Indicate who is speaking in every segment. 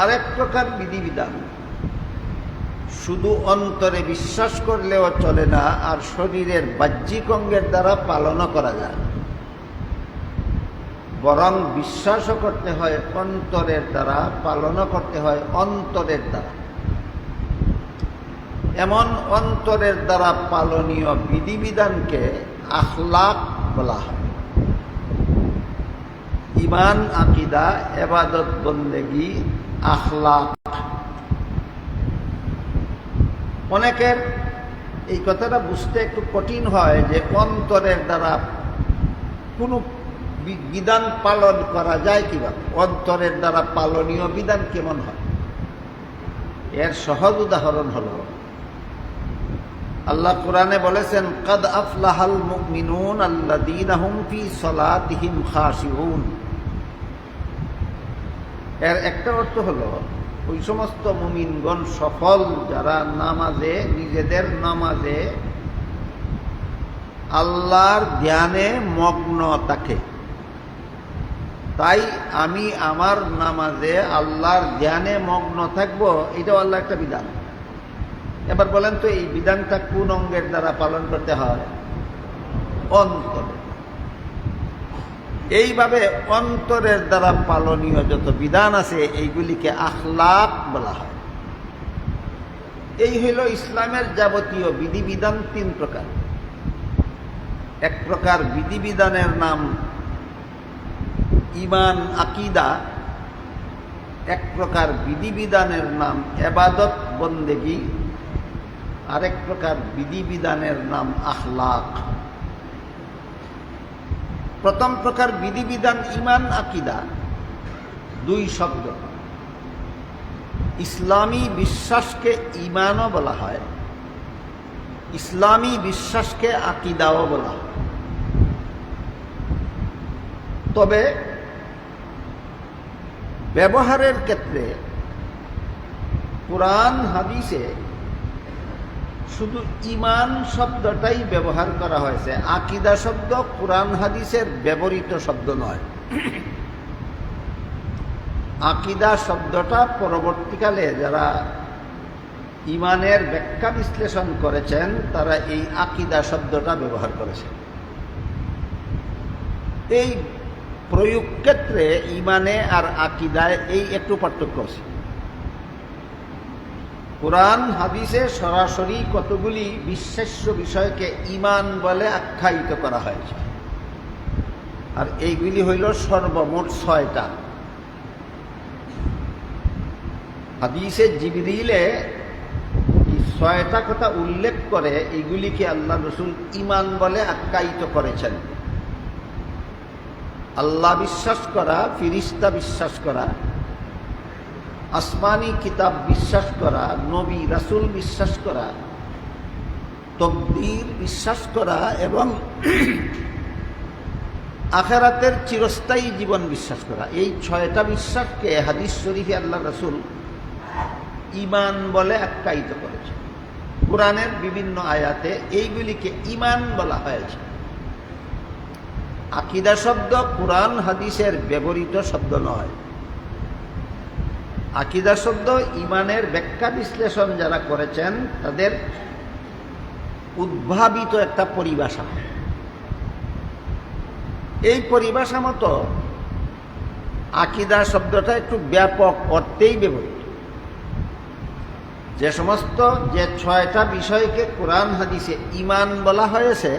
Speaker 1: আরেক প্রকার বিধিবিধান শুধু অন্তরে বিশ্বাস করলেও চলে না, আর শরীরের বাহ্যিক অঙ্গের দ্বারা পালনও করা যায়, বরং বিশ্বাসও করতে হয় অন্তরের দ্বারা, পালনও করতে হয় অন্তরের দ্বারা। এমন অন্তরের দ্বারা পালনীয় বিধিবিধানকে আখলাক বলা হয়। ঈমান, আকীদা, ইবাদত, বন্দেগী, আখলাক। অনেকের এই কথাটা বুঝতে একটু কঠিন হয় যে অন্তরের দ্বারা কোনো বিধান পালন করা যায় কিভাবে, অন্তরের দ্বারা পালনীয় বিধান কেমন হয়। এর সহজ উদাহরণ হলো আল্লাহ কোরআনে বলেছেন, কাদ আফলাহাল মুমিনুন আল্লাযীনা হুম ফী সালাতিহিম খাশিউন। এর একটা অর্থ হলো ওই সমস্ত মুমিনগণ সফল যারা নামাজে, নিজেদের নামাজে আল্লাহর ধ্যানে মগ্ন থাকে। তাই আমি আমার নামাজে আল্লাহর ধ্যানে মগ্ন থাকবো, এটাও আল্লাহ একটা বিধান। এবার বলেন তো এই বিধানটা কোন অঙ্গের দ্বারা পালন করতে হয়? অন্তরে। এইভাবে অন্তরের দ্বারা পালনীয় যত বিধান আছে এইগুলিকে আখলাক বলা হয়। এই হইল ইসলামের যাবতীয় বিধিবিধান তিন প্রকার। এক প্রকার বিধিবিধানের নাম ঈমান, আকীদা। এক প্রকার বিধিবিধানের নাম ইবাদত, বন্দেগী। আরেক প্রকার বিধিবিধানের নাম আখলাক। প্রথম প্রকার বিধিবিধান ঈমান, আকীদা, দুই শব্দ। ইসলামী বিশ্বাসকে ঈমানও বলা হয়, ইসলামী বিশ্বাসকে আকীদাও বলা হয়। তবে ব্যবহারের ক্ষেত্রে কুরআন হাদিসে শুধু ঈমান শব্দটাই ব্যবহার করা হয়েছে। আকীদা শব্দ কুরআন হাদিসের ব্যবহৃত শব্দ নয়। আকীদা শব্দটা পরবর্তীকালে যারা ঈমানের ব্যাখ্যা বিশ্লেষণ করেছেন তারা এই আকীদা শব্দটা ব্যবহার করেছেন। এই প্রয়োগ ক্ষেত্রে ঈমানে আর আকীদায় এই একটু পার্থক্য আছে। কুরআন হাদিসে সরাসরি কতগুলি বিশ্বাস্য বিষয়কে ঈমান বলে আখ্যায়িত করা হয়েছে, আর এইগুলি হইল সর্বমোট 6টা। হাদিসে জিবরিলে 6টা কথা উল্লেখ করে এইগুলিকে আল্লাহ রাসূল ঈমান বলে আখ্যায়িত করেছেন। আল্লাহ বিশ্বাস করা, ফিরিস্তা বিশ্বাস করা, আসমানি কিতাব বিশ্বাস করা, নবী রাসূল বিশ্বাস করা, তকদীর বিশ্বাস করা এবং আখিরাতের চিরস্থায়ী জীবন বিশ্বাস করা। এই 6টা বিশ্বাসকে হাদিস শরীফে আল্লাহ রাসূল ঈমান বলে আখ্যায়িত করেছে। কুরআনের বিভিন্ন আয়াতে এইগুলিকে ঈমান বলা হয়েছে। আকীদা শব্দ কুরআন হাদিসের ব্যবহৃত শব্দ নয়। আকীদা শব্দ ঈমানের ব্যাখ্যা বিশ্লেষণ যারা করেছেন তাদের উদ্ভাবিত একটা পরিভাষা। এই পরিভাষা মতো আকীদা শব্দটা একটু ব্যাপক অর্থেই ব্যবহৃত। যে 6টা বিষয়কে কুরআন হাদিসে ঈমান বলা হয়েছে,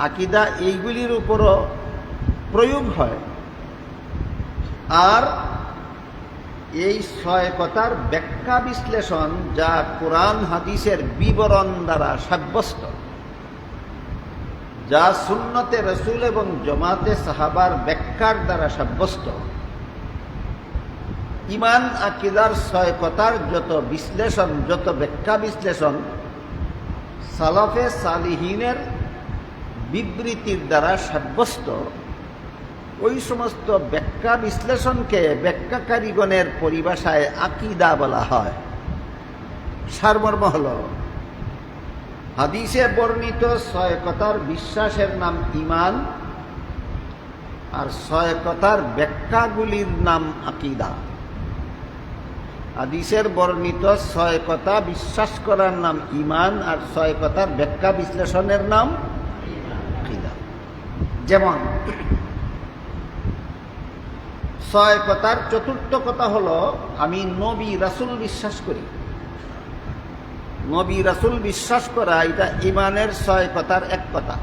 Speaker 1: আকীদা এইগুলির উপরও প্রয়োগ হয়। আর এই 6 কথার ব্যাখ্যা বিশ্লেষণ যা কুরআন হাদিসের বিবরণ দ্বারা সাব্যস্ত, যা সুন্নতে রাসূল এবং জামাতে সাহাবার ব্যাখ্যার দ্বারা সাব্যস্ত, ঈমান আকীদার 6 কথার যত বিশ্লেষণ, যত ব্যাখ্যা বিশ্লেষণ সালাফে সালিহিনের বিবৃতির দ্বারা সাব্যস্ত, ওই সমস্ত ব্যাখ্যা বিশ্লেষণকে ব্যাখ্যাকারীগণের পরিভাষায় আকীদা বলা হয়। সারমর্ম হল হাদিসে বর্ণিত 6 কথার বিশ্বাসের নাম ঈমান, আর 6 কথার ব্যাখ্যাগুলির নাম আকীদা। হাদিসের বর্ণিত 6 কথা বিশ্বাস করার নাম ঈমান, আর 6 কথার ব্যাখ্যা বিশ্লেষণের নাম আকীদা। যেমন 6 কথার চতুর্থ কথা হলো আমি নবী রাসূল বিশ্বাস করি। নবী রাসূল বিশ্বাস করা এটা ঈমানের 6 কথার এক কথা।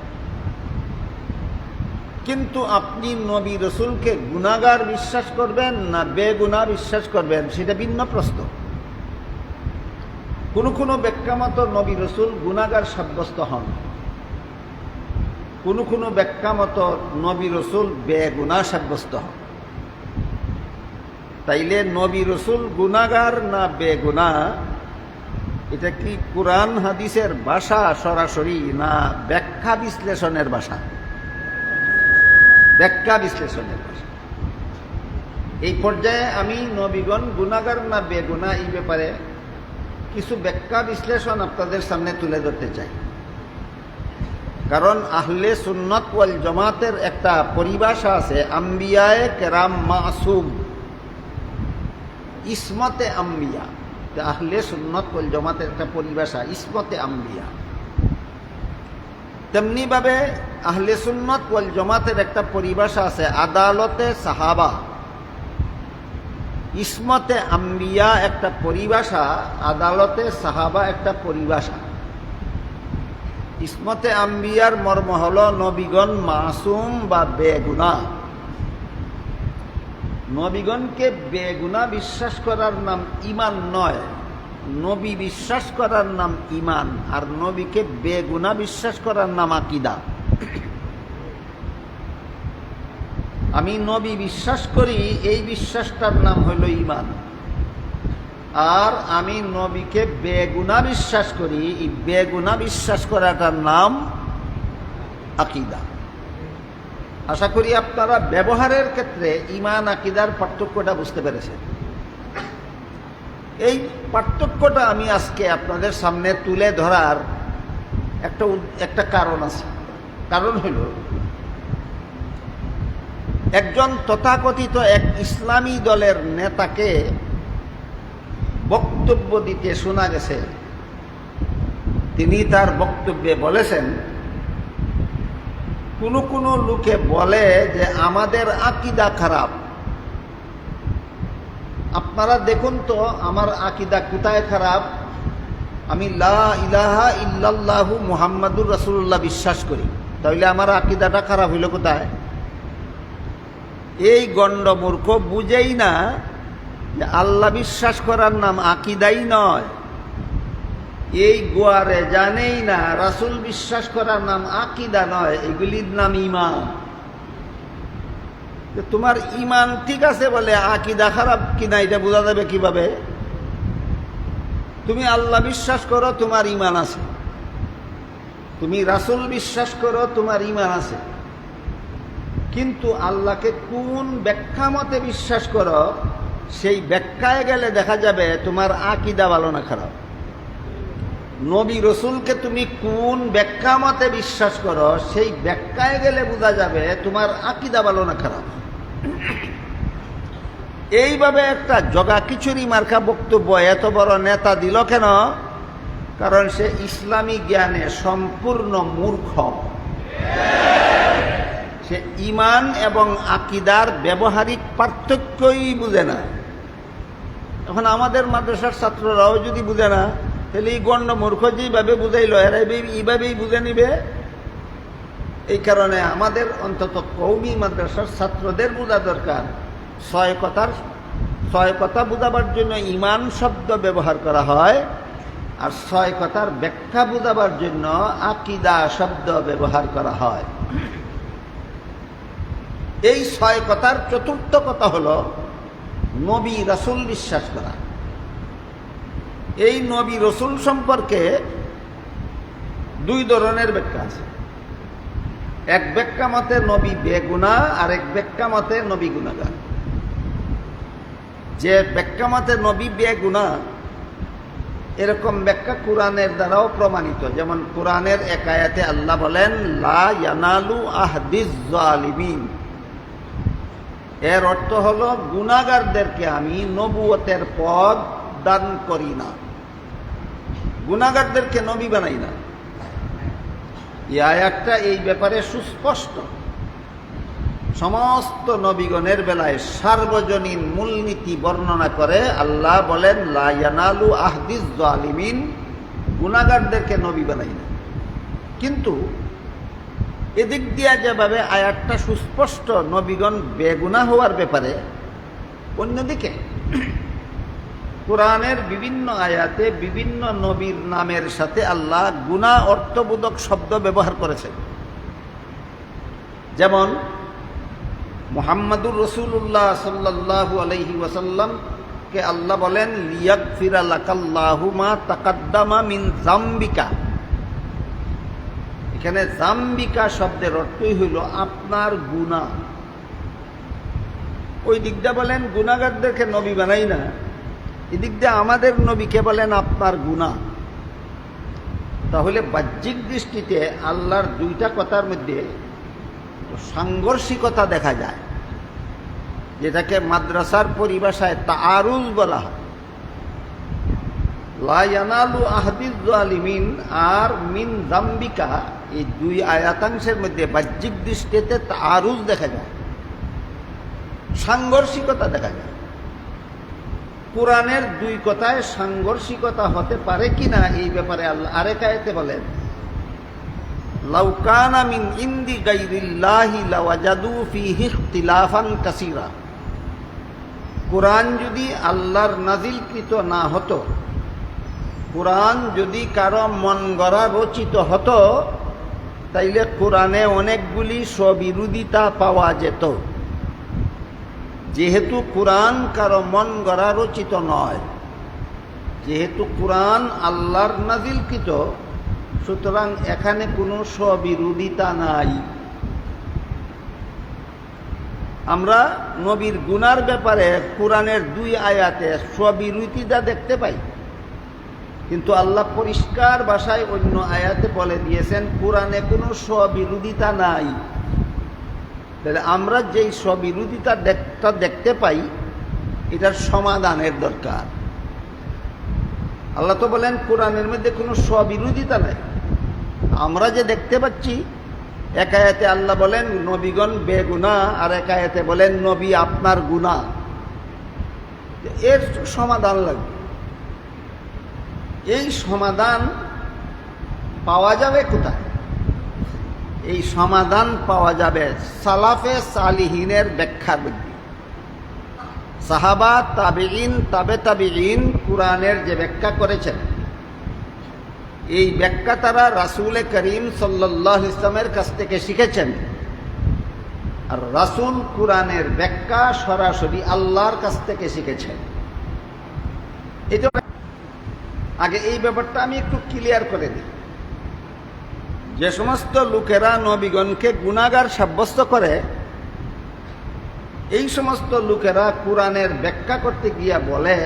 Speaker 1: কিন্তু আপনি নবী রাসূলকে গুনাহগার বিশ্বাস করবেন না বেগুনাহ বিশ্বাস করবেন সেটা ভিন্ন প্রশ্ন। কোনো ব্যাখ্যা মতো নবী রাসূল গুনাহগার সাব্যস্ত হন, কোনো ব্যাখ্যা মতো নবী রাসূল বেগুনাহ সাব্যস্ত হন। তাইলে নবী রাসূল গুনাহগার না বেগুনাহ, এটা কি কোরআন হাদিসের ভাষা সরাসরি না ব্যাখ্যা বিশ্লেষণের ভাষা? ব্যাখ্যা বিশ্লেষণের ভাষা। এই পর্যায়ে আমি নবীগণ গুনাহগার না বেগুনাহ এই ব্যাপারে কিছু ব্যাখ্যা বিশ্লেষণ আপনাদের সামনে তুলে ধরতে চাই। কারণ আহলে সুন্নাত ওয়াল জামাতের একটা পরিভাষা আছে, আম্বিয়ায়ে কেরাম মাসুম, ইসমতে আম্বিয়া। আহলে সুন্নাত ওয়াল জামাতের একটা পরিভাষা ইসমতে আম্বিয়া। তেমনি ভাবে আহলে সুন্নাত ওয়াল জামাতের একটা পরিভাষা আছে আদালতে সাহাবা। ইসমতে আম্বিয়া একটা পরিভাষা, আদালতে সাহাবা একটা পরিভাষা। ইসমতে আম্বিয়ার মর্ম হল নবীগণ মাসুম বা বেগুনাহ। নবীগণকে বেগুনাহ বিশ্বাস করার নাম ঈমান নয়, নবী বিশ্বাস করার নাম ঈমান, আর নবীকে বেগুনাহ বিশ্বাস করার নাম আকীদা। আমি নবী বিশ্বাস করি এই বিশ্বাসটার নাম হইল ঈমান, আর আমি নবীকে বেগুনাহ বিশ্বাস করি এই বেগুনাহ বিশ্বাস করাটার নাম আকীদা। আশা করি আপনারা ব্যবহারের ক্ষেত্রে ঈমান আকীদার পার্থক্যটা বুঝতে পেরেছেন। এই পার্থক্যটা আমি আজকে আপনাদের সামনে তুলে ধরার একটা কারণ আছে। কারণ হইল একজন তথাকথিত এক ইসলামী দলের নেতাকে বক্তব্য দিতে শোনা গেছে। তিনি তার বক্তব্যে বলেছেন, কোনো লোকে বলে যে আমাদের আকীদা খারাপ। আপনারা দেখুন তো আমার আকীদা কোথায় খারাপ? আমি লা ইলাহা ইল্লাল্লাহু মুহাম্মাদুর রাসূলুল্লাহ বিশ্বাস করি, তাহলে আমার আকীদাটা খারাপ হইল কোথায়? এই গণ্ড মূর্খ বুঝেই না যে আল্লাহ বিশ্বাস করার নাম আকীদাই নয়। এই গোয়ারে জানেই না রাসূল বিশ্বাস করার নাম আকীদা নয়, এগুলির নাম ঈমান। তোমার ঈমান ঠিক আছে বলে আকীদা খারাপ কিনা এটা বোঝা যাবে কিভাবে? তুমি আল্লাহ বিশ্বাস করো, তোমার ঈমান আছে। তুমি রাসূল বিশ্বাস করো, তোমার ঈমান আছে। কিন্তু আল্লাহকে কোন ব্যাখ্যা মতে বিশ্বাস করো, সেই ব্যাখ্যায় গেলে দেখা যাবে তোমার আকীদা ভালো না খারাপ। নবী রসুলকে তুমি কোন ব্যাখ্যা মতে বিশ্বাস করো, সেই ব্যাখ্যায় গেলে বোঝা যাবে তোমার আকীদা ভালো না খারাপ। এইভাবে একটা জগা খিচুড়ি মার্কা বক্তব্য এত বড় নেতা দিল কেন? কারণ সে ইসলামী জ্ঞানে সম্পূর্ণ মূর্খ। সে ঈমান এবং আকীদার ব্যবহারিক পার্থক্যই বুঝে না। এখন আমাদের মাদ্রাসার ছাত্ররাও যদি বুঝে না, তাহলে এই গণ্ড মূর্খ যেভাবে বুঝাইল এরা এইভাবেই বুঝে নিবে। এই কারণে আমাদের অন্তত কওমি মাদ্রাসার ছাত্রদের বোঝা দরকার, 6 কথা বোঝাবার জন্য ঈমান শব্দ ব্যবহার করা হয়, আর 6 কথার ব্যাখ্যা বোঝাবার জন্য আকীদা শব্দ ব্যবহার করা হয়। এই 6 কথার চতুর্থ কথা হলো নবী রাসূল বিশ্বাস করা। এই নবী রাসূল সম্পর্কে 2 ধরনের ব্যাখ্যা আছে। এক ব্যাখ্যা মতে নবী বেগুনাহ, আর এক ব্যাখ্যা মতে নবী গুনাহগার। যে ব্যাখ্যা মতে নবী বেগুনাহ, এরকম ব্যাখ্যা কোরআনের দ্বারাও প্রমাণিত। যেমন কোরআনের এক আয়াতে আল্লাহ বলেন, লা ইয়ানালু আহদিজ জালিমিন। এর অর্থ হলো গুনাহগারদেরকে আমি নবুয়তের পদ দান করি না, গুনাহগারদেরকে নবী বানাই না। এই আয়াতটা এই ব্যাপারে সুস্পষ্ট। সমস্ত নবীগণের বেলায় সার্বজনীন মূলনীতি বর্ণনা করে আল্লাহ বলেন, লা ইয়ানালু আহদিজ জালিমিন, গুনাহগারদেরকে নবী বানাই না। কিন্তু এদিক দিয়া যেভাবে আয়াতটা সুস্পষ্ট নবীগণ বেগুনাহ হওয়ার ব্যাপারে, অন্যদিকে কোরআনের বিভিন্ন আয়াতে বিভিন্ন নবীর নামের সাথে আল্লাহ গুনাহ অর্থবোধক শব্দ ব্যবহার করেছেন। যেমন মুহাম্মাদুর রাসূলুল্লাহ সাল্লাল্লাহু আলাইহি ওয়াসাল্লামকে আল্লাহ বলেন, লিয়াগফিরা লাকাল্লাহু মা তাকাদ্দামা মিন যামবিকা। এখানে যামবিকা শব্দের অর্থই হইল আপনার গুনাহ। ওই দিকটা বলেন গুনাহগারদেরকে নবী বানাই না, এদিক দিয়ে আমাদের নবীকে বলেন আপনার গুনাহ। তাহলে বাহ্যিক দৃষ্টিতে আল্লাহর দুইটা কথার মধ্যে সাংঘর্ষিকতা দেখা যায়, যেটাকে মাদ্রাসার পরিভাষায় তাআরুজ বলা হয়। লা ইয়ানালু আহদিজ জালিমিন আর মিন যামবিকা, এই দুই আয়াতাংশের মধ্যে বাহ্যিক দৃষ্টিতে তাআরুজ দেখা যায়, সাংঘর্ষিকতা দেখা যায়। কোরআনের দুই কথায় সাংঘর্ষিকতা হতে পারে কিনা এই ব্যাপারে আল্লাহ আরেক আয়াতে বলেন, লাউ কানা মিন ইনদি গায়রিল্লাহি লাওয়াজাদু ফীহি ইখতিলাফান কাসীরা। কোরআন যদি আল্লাহর নাজিলকৃত না হতো, কোরআন যদি কারো মন গড়া রচিত হতো, তাইলে কোরআনে অনেকগুলি স্ববিরোধিতা পাওয়া যেত। যেহেতু কোরআন কারো মন গড়া রচিত নয়, যেহেতু কোরআন আল্লাহর নাজিলকৃত, সুতরাং এখানে কোনো স্ববিরোধিতা নাই। আমরা নবীর গুনার ব্যাপারে কোরআনের দুই আয়াতে স্ববিরোধিতা দেখতে পাই, কিন্তু আল্লাহ পরিষ্কার ভাষায় অন্য আয়াতে বলে দিয়েছেন কোরআনে কোনো স্ববিরোধিতা নাই। তাহলে আমরা যেই স্ববিরোধিতা দেখতে পাই, এটার সমাধানের দরকার। আল্লাহ তো বলেন কোরআনের মধ্যে কোনো স্ববিরোধিতা নাই। আমরা যে দেখতে পাচ্ছি, এক আয়াতে আল্লাহ বলেন নবীগণ বেগুনাহ, আর এক আয়াতে বলেন নবী আপনার গুনাহ। এর সমাধান লাগবে। এই সমাধান পাওয়া যাবে কোথায়? এই সমাধান পাওয়া যাবে সালাফে সালিহিনের ব্যাখ্যার মধ্যে। সাহাবা, তাবেঈন, তাবে তাবেঈন কুরআনের যে ব্যাখ্যা করেছেন, এই ব্যাখ্যা তারা রাসূল করিম সাল্লাল্লাহু আলাইহি ওয়াসাল্লামের কাছ থেকে শিখেছেন। আর রাসূল কুরআনের ব্যাখ্যা সরাসরি আল্লাহর কাছ থেকে শিখেছেন। এটা আগে এই ব্যাপারটা আমি একটু ক্লিয়ার করে দিই। যে সমস্ত লোকেরা নবীগণকে গুনাহগার সাব্যস্ত করে, এই সমস্ত লোকেরা কোরআনের ব্যাখ্যা করতে গিয়া বলে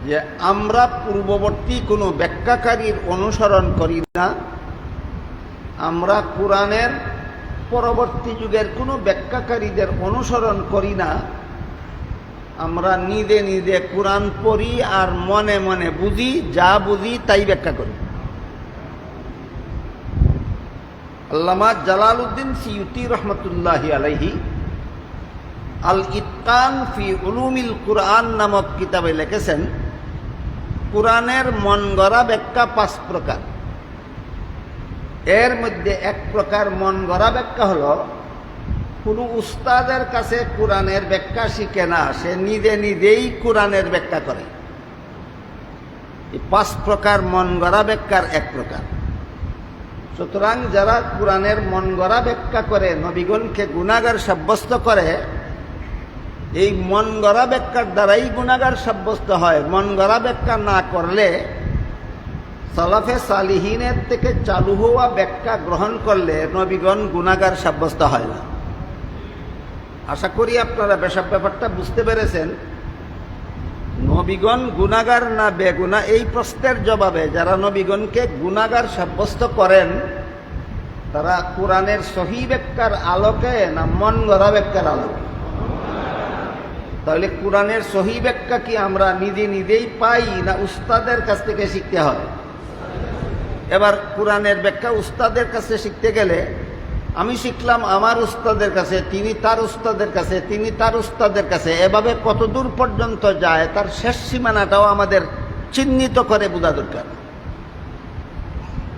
Speaker 1: যে আমরা পূর্ববর্তী কোনো ব্যাখ্যাকারীর অনুসরণ করি না, আমরা কোরআনের পরবর্তী যুগের কোনো ব্যাখ্যাকারীদের অনুসরণ করি না, আমরা নিজে নিজে কোরআন পড়ি আর মনে মনে বুঝি, যা বুঝি তাই ব্যাখ্যা করি। আল্লামা জালালউদ্দিন সিয়ুতি রহমতুল্লাহি আলাইহি আল ইতকান ফি উলুমিল কুরআন নামক কিতাবে লিখেছেন, কোরআনের মন গড়া ব্যাখ্যা 5 প্রকার। এর মধ্যে এক প্রকার মন গড়া ব্যাখ্যা হলো, কোনো উস্তাদের কাছে কোরআনের ব্যাখ্যা শিখে না, সে নিজে নিজেই কোরআনের ব্যাখ্যা করে। এই 5 প্রকার মন গড়া ব্যাখ্যার এক প্রকার। সুতরাং যারা কোরআনের মন গড়া ব্যাখ্যা করে নবীগণকে গুনাহগার সাব্যস্ত করে, এই মন গড়া ব্যাখ্যার দ্বারাই গুনাহগার সাব্যস্ত হয়। মন গড়া ব্যাখ্যা না করলে, সালাফে সালিহিনের থেকে চালু হওয়া ব্যাখ্যা গ্রহণ করলে নবীগণ গুনাহগার সাব্যস্ত হয় না। আশা করি আপনারা ব্যাপারটা বুঝতে পেরেছেন। নবীগণ গুনাহগার না বেগুনাহ, এই প্রশ্নের জবাবে যারা নবীগণকে গুনাহগার সাব্যস্ত করেন, তারা কোরআনের সহি ব্যাখ্যার আলোকে না মন গড়া ব্যাখ্যার আলোকে? তাহলে কোরআনের সহি ব্যাখ্যা কি আমরা নিজে নিজেই পাই না উস্তাদের কাছ থেকে শিখতে হয়? এবার কোরআনের ব্যাখ্যা উস্তাদের কাছে শিখতে গেলে আমি শিখলাম আমার উস্তাদের কাছে, তিনি তার উস্তাদের কাছে, তিনি তার উস্তাদের কাছে, এভাবে কতদূর পর্যন্ত যায় তার শেষ সীমানাটাও আমাদের চিহ্নিত করে বোঝা দরকার।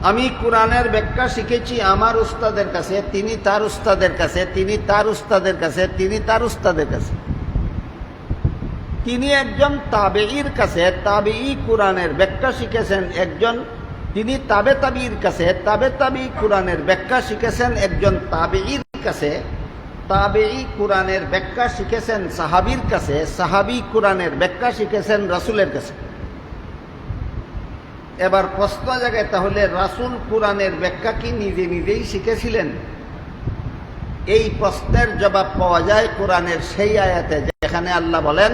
Speaker 1: আমি কোরআনের ব্যাখ্যা শিখেছি আমার উস্তাদের কাছে, তিনি তার উস্তাদের কাছে, তিনি তার উস্তাদের কাছে, তিনি তার উস্তাদের কাছে। তিনি একজন তাবেঈর কাছে তাবেঈ কোরআনের ব্যাখ্যা শিখেছেন একজন, তিনি তাবে তাবির কাছে তাবে তাবি কোরআনের ব্যাখ্যা শিখেছেন একজন তাবেঈর কাছে, তাবেঈ কোরআনের ব্যাখ্যা শিখেছেন সাহাবীর কাছে, সাহাবী কোরআনের ব্যাখ্যা শিখেছেন রাসূলের কাছে। এবার প্রশ্ন জাগে, তাহলে রাসূল কোরআনের ব্যাখ্যা কি নিজে নিজেই শিখেছিলেন? এই প্রশ্নের জবাব পাওয়া যায় কোরআনের সেই আয়াতে যেখানে আল্লাহ বলেন,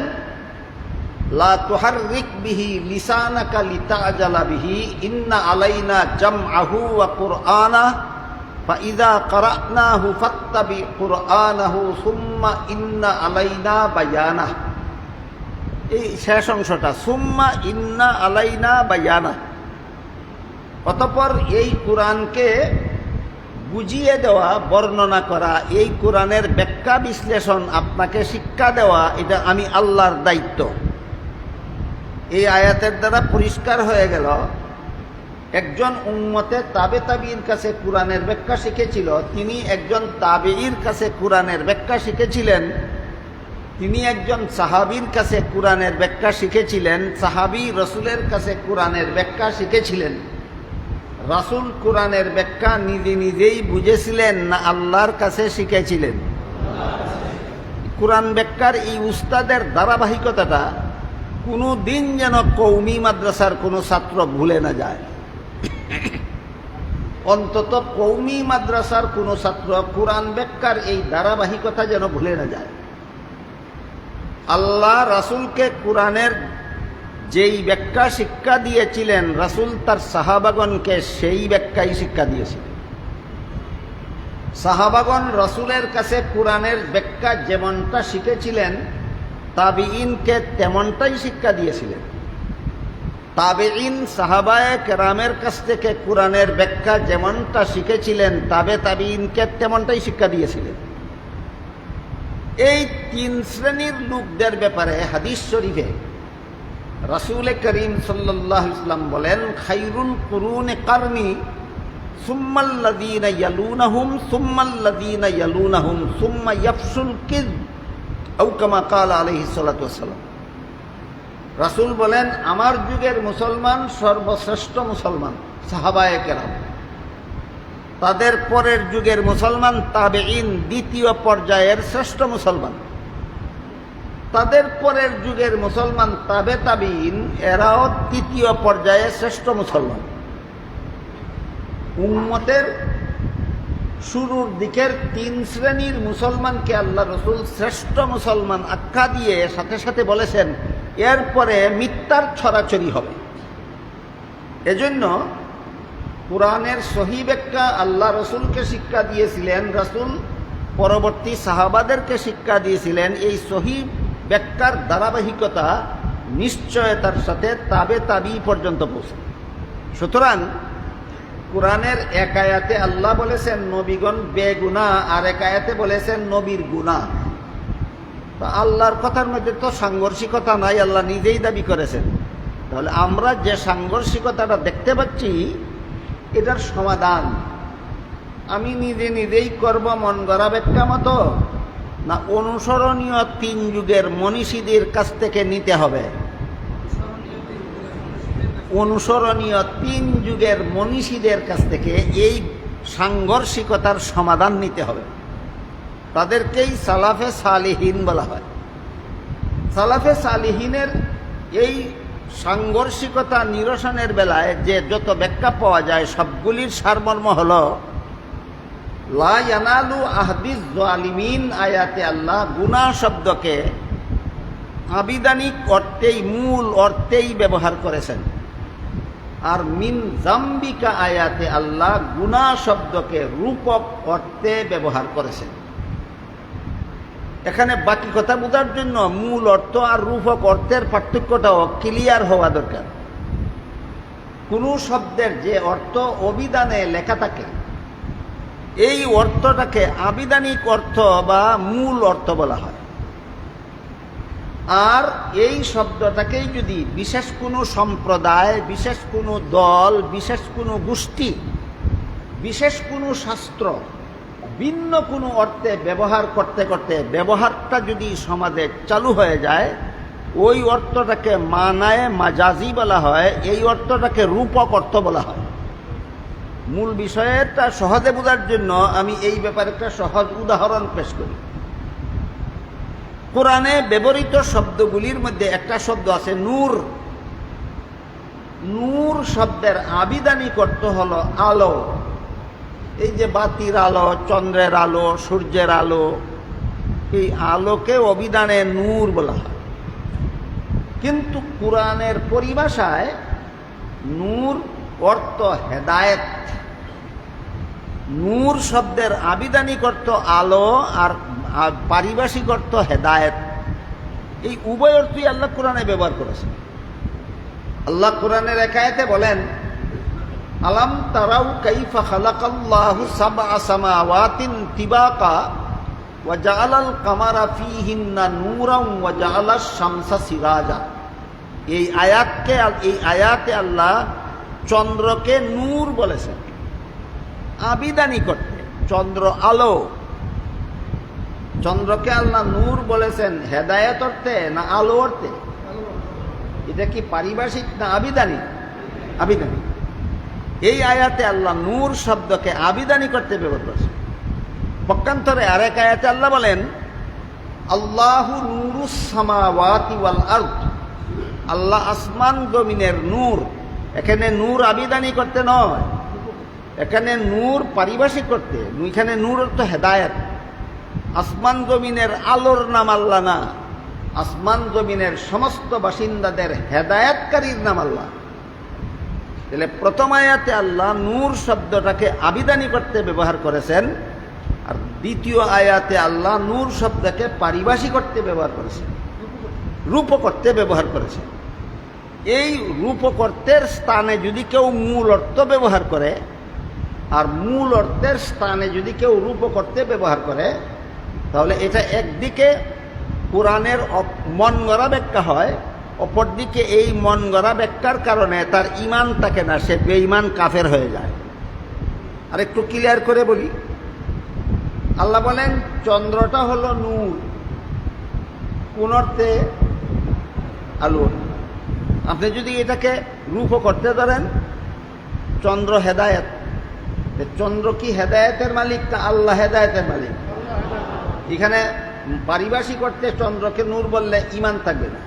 Speaker 1: লা তুহাররিক বিহি লিসানাকা লিতাজালা বিহি ইন্না আলাইনা জামআহু ওয়া কুরআনা ফাইযা ক্বারানাহু ফাত্তাবি কুরআনাহু সুম্মা ইন্না আলাইনা বায়ানা। এই শেষ অংশটা সুম্মা ইন্না আলাইনা বায়ানা। অতঃপর এই কোরআনকে বুঝিয়ে দেওয়া, বর্ণনা করা, এই কোরআনের ব্যাখ্যা বিশ্লেষণ আপনাকে শিক্ষা দেওয়া, এটা আমি আল্লাহর দায়িত্ব। এই আয়াতের দ্বারা পরিষ্কার হয়ে গেল একজন উম্মতে তাবে তাবির কাছে কোরআনের ব্যাখ্যা শিখেছিল, তিনি একজন তাবেঈর কাছে কোরআনের ব্যাখ্যা শিখেছিলেন, তিনি একজন সাহাবীর কাছে কোরআনের ব্যাখ্যা শিখেছিলেন, সাহাবী রাসূলের কাছে কোরআনের ব্যাখ্যা শিখেছিলেন। রাসূল কোরআনের ব্যাখ্যা নিজে নিজেই বুঝেছিলেন না আল্লাহর কাছে শিখেছিলেন? কোরআন ব্যাখ্যার এই উস্তাদের ধারাবাহিকতাটা কোনো দিন যেন কওমি মাদ্রাসার কোনো ছাত্র ভুলে না যায়। অন্তত কওমি মাদ্রাসার কোনো ছাত্র কোরআন ব্যাখ্যার এই ধারাবাহিকতা যেন ভুলে না যায়। আল্লাহ রাসূলকে কোরআনের যেই ব্যাখ্যা শিক্ষা দিয়েছিলেন, রাসূল তার সাহাবাগণকে সেই ব্যাখ্যাই শিক্ষা দিয়েছিলেন। সাহাবাগণ রাসূলের কাছে কোরআনের ব্যাখ্যা যেমনটা শিখেছিলেন, তাবিঈনকে তেমনটাই শিক্ষা দিয়েছিলেন। তাবেঈন সাহাবায়ে কেরামের কাছ থেকে কোরআনের ব্যাখ্যা যেমনটা শিখেছিলেন, তাবে তাবিঈনকে তেমনটাই শিক্ষা দিয়েছিলেন। এই তিন শ্রেণীর লোকদের ব্যাপারে হাদিস শরীফে রাসূল করিম সাল্লাল্লাহু আলাইহি ওয়াসাল্লাম বলেন, খায়রুল কুরুনি কারনি সুম্মাল্লাযীনা ইয়ালুনাহুম সুম্মাল্লাযীনা ইয়ালুনাহুম সুম্মা ইয়াফশুল কিযব আও কামা ক্বালা আলাইহিস সালাতু ওয়াসসালাম। রাসূল বলেন, আমার যুগের মুসলমান সর্বশ্রেষ্ঠ মুসলমান সাহাবায়ে কেরাম, তাদের পরের যুগের মুসলমান তাবেঈন দ্বিতীয় পর্যায়ের শ্রেষ্ঠ মুসলমান, তাদের পরের যুগের মুসলমান তাবে তাবিঈন এরাও তৃতীয় পর্যায়ে শ্রেষ্ঠ মুসলমান। উম্মতের শুরুর দিকের তিন শ্রেণীর মুসলমানকে আল্লাহ রাসূল শ্রেষ্ঠ মুসলমান আখ্যা দিয়ে সাথে সাথে বলেছেন এরপরে মিথ্যার ছড়াছড়ি হবে। এজন্য কোরআনের সহি ব্যাখ্যা আল্লাহ রাসূলকে শিক্ষা দিয়েছিলেন, রাসূল পরবর্তী সাহাবাদেরকে শিক্ষা দিয়েছিলেন। এই সহি ব্যাখ্যার ধারাবাহিকতা নিশ্চয়তার সাথে তাবে তাবি পর্যন্ত পৌঁছে। সুতরাং কোরআনের এক আয়াতে আল্লাহ বলেছেন নবীগণ বেগুনাহ, আর এক আয়াতে বলেছেন নবীর গুনাহ। তো আল্লাহর কথার মধ্যে তো সাংঘর্ষিকতা নাই, আল্লাহ নিজেই দাবি করেছেন। তাহলে আমরা যে সাংঘর্ষিকতাটা দেখতে পাচ্ছি, এটার সমাধান আমি নিজে নিজেই করব মন গড়া ব্যাখ্যা মতো, না অনুসরণীয় তিন যুগের মনীষীদের কাছ থেকে নিতে হবে? অনুসরণীয় তিন যুগের মনীষীদের কাছ থেকে এই সাংঘর্ষিকতার সমাধান নিতে হবে। তাদেরকেই সালাফে সালিহিন বলা হয়। সালাফে সালিহিনের এই সাংঘর্ষিকতা নিরসনের বেলায় যে যত ব্যাখ্যা পাওয়া যায়, সবগুলির সারমর্ম হল লা ইয়ানালু আহদিজ জালিমিন আয়াতে আল্লাহ গুনাহ শব্দকে আবিধানিক অর্থেই, মূল অর্থেই ব্যবহার করেছেন, আর মিন জাম্বিকা আয়াতে আল্লাহ গুনাহ শব্দকে রূপক অর্থে ব্যবহার করেছেন। এখানে বাকি কথা বোঝার জন্য মূল অর্থ আর রূপক অর্থের পার্থক্যটাও ক্লিয়ার হওয়া দরকার। কোনো শব্দের যে অর্থ অভিধানে লেখা থাকে, এই অর্থটাকে আবিধানিক অর্থ বা মূল অর্থ বলা হয়। আর এই শব্দটাকেই যদি বিশেষ কোনো সম্প্রদায়, বিশেষ কোনো দল, বিশেষ কোনো গোষ্ঠী, বিশেষ কোনো শাস্ত্র ভিন্ন কোনো অর্থে ব্যবহার করতে করতে ব্যবহারটা যদি সমাজে চালু হয়ে যায়, ওই অর্থটাকে মানায়ে মাজাজি বলা হয়, এই অর্থটাকে রূপক অর্থ বলা হয়। মূল বিষয়টা সহজে বোঝার জন্য আমি এই ব্যাপারে একটা সহজ উদাহরণ পেশ করি। কোরআনে ব্যবহৃত শব্দগুলির মধ্যে একটা শব্দ আছে নূর। নূর শব্দের আবিধানিক অর্থ হলো আলো। এই যে বাতির আলো, চন্দ্রের আলো, সূর্যের আলো, এই আলোকে অভিধানে নূর বলা হয়। কিন্তু কোরআনের পরিভাষায় নূর অর্থ হেদায়েত। নূর শব্দের আবিধানিক অর্থ আলো আর পারিভাষিক অর্থ হেদায়েত। এই উভয় অর্থই আল্লাহ কোরআনে ব্যবহার করেছেন। আল্লাহ কোরআনের এক আয়াতে বলেন, আলাম তারাউ কাইফা খালাকাল্লাহু সাবআ সামাওয়াতিন তিবাকা ওয়া জাআলাল কামারা ফীহিন্না নূরান ওয়া জাআলাশ শামসা সিরাজা। এই আয়াতে আল্লাহ চন্দ্রকে নূর বলেছেন আবিধানিক অর্থে। চন্দ্র আলো। চন্দ্রকে আল্লাহ নূর বলেছেন হেদায়েত অর্থে না আলো অর্থে? এটা কি পারিভাষিক না আবিধানিক? আবিধানিক। এই আয়াতে আল্লাহ নূর শব্দকে আবিধানিক অর্থে ব্যবহার করেছেন। পক্ষান্তরে আরেক আয়াতে আল্লাহ বলেন, আল্লাহু নূরুস সামাওয়াতি ওয়াল আরদ। আল্লাহ আসমান জমিনের নূর। এখানে নূর আবিধানিক অর্থে নয়, এখানে নূর পারিভাষিক করতে। এখানে নূর অর্থ হেদায়েত। আসমান জমিনের আলোর নাম আল্লাহ না, আসমান জমিনের সমস্ত বাসিন্দাদের হেদায়েতকারীর নাম আল্লাহ। তাহলে প্রথম আয়াতে আল্লাহ নূর শব্দটাকে আবিধানী করতে ব্যবহার করেছেন, আর দ্বিতীয় আয়াতে আল্লাহ নূর শব্দকে পারিভাষিক করতে ব্যবহার করেছেন, রূপক করতে ব্যবহার করেছেন। এই রূপক অর্থের স্থানে যদি কেউ মূল অর্থ ব্যবহার করে, আর মূল অর্থের স্থানে যদি কেউ রূপক অর্থে ব্যবহার করে, তাহলে এটা একদিকে কোরআনের মন গড়া ব্যাখ্যা হয়, অপরদিকে এই মন গড়া ব্যাখ্যার কারণে তার ঈমান থাকে না, সে বেঈমান কাফের হয়ে যায়। আর একটু ক্লিয়ার করে বলি, আল্লাহ বলেন চন্দ্রটা হলো নূর, কোন অর্থে? আলো। আপনি যদি এটাকে রূপক করতে ধরেন, চন্দ্র হেদায়েত। চন্দ্র কি হেদায়েতের মালিক না আল্লাহ হেদায়েতের মালিক? এখানে পারিভাষিক অর্থে চন্দ্রকে নূর বললে ঈমান থাকবে না।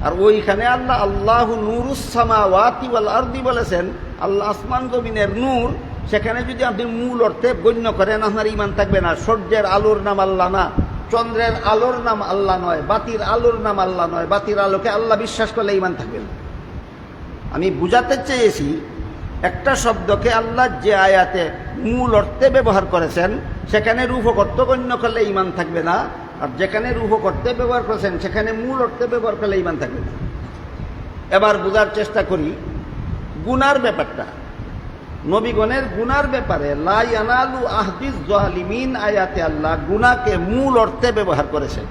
Speaker 1: আর ওইখানে আল্লাহ আল্লাহু নূরুস সামাওয়াতি ওয়াল আরদি বলেছেন, আল্লাহ আসমান জমিনের নূর। সেখানে যদি আপনি মূল অর্থে গণ্য করেন, আপনার ঈমান থাকবে না। সূর্যের আলোর নাম আল্লাহ না, চন্দ্রের আলোর নাম আল্লাহ নয়, বাতির আলোর নাম আল্লাহ নয়। বাতির আলোকে আল্লাহ বিশ্বাস করলে ঈমান থাকবে না। আমি বুঝাতে চেয়েছি, একটা শব্দকে আল্লাহ যে আয়াতে মূল অর্থে ব্যবহার করেছেন, সেখানে রূপক অর্থ গণ্য করলে ঈমান থাকবে না, আর যেখানে রূপক অর্থে ব্যবহার করেছেন সেখানে মূল অর্থে ব্যবহার করলে ঈমান থাকবে না। এবার বোঝার চেষ্টা করি গুনার ব্যাপারটা। নবীগণের গুনার ব্যাপারে লা ইয়ানালু আহদিস জালিমিন আয়াতে আল্লাহ গুনাহকে মূল অর্থে ব্যবহার করেছেন।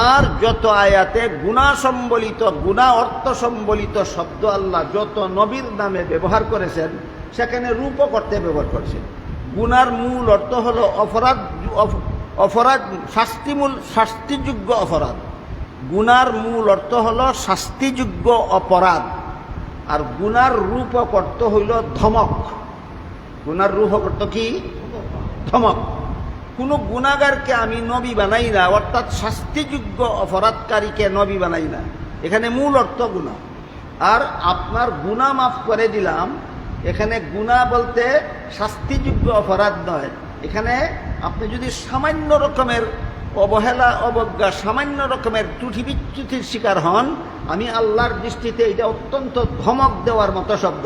Speaker 1: আর যত আয়াতে গুনাহ সম্বলিত, গুনাহ অর্থ সম্বলিত শব্দ আল্লাহ যত নবীর নামে ব্যবহার করেছেন, সেখানে রূপক অর্থে ব্যবহার করেছেন। গুনার মূল অর্থ হলো অপরাধ, অপরাধ শাস্তিযোগ্য অপরাধ। গুনার মূল অর্থ হলো শাস্তিযোগ্য অপরাধ। আর গুনার রূপক অর্থ হইল ধমক। গুনার রূপক অর্থ কি? ধমক। কোনো গুনাহগারকে আমি নবী বানাই না, অর্থাৎ শাস্তিযোগ্য অপরাধকারীকে নবী বানাই না। এখানে মূল অর্থ গুনাহ। আর আপনার গুনাহ মাফ করে দিলাম, এখানে গুনাহ বলতে শাস্তিযোগ্য অপরাধ নয়। এখানে আপনি যদি সামান্য রকমের অবহেলা, অবজ্ঞা, সামান্য রকমের ত্রুটি বিচ্যুতির শিকার হন, আমি আল্লাহর দৃষ্টিতে এটা অত্যন্ত ধমক দেওয়ার মতো শব্দ।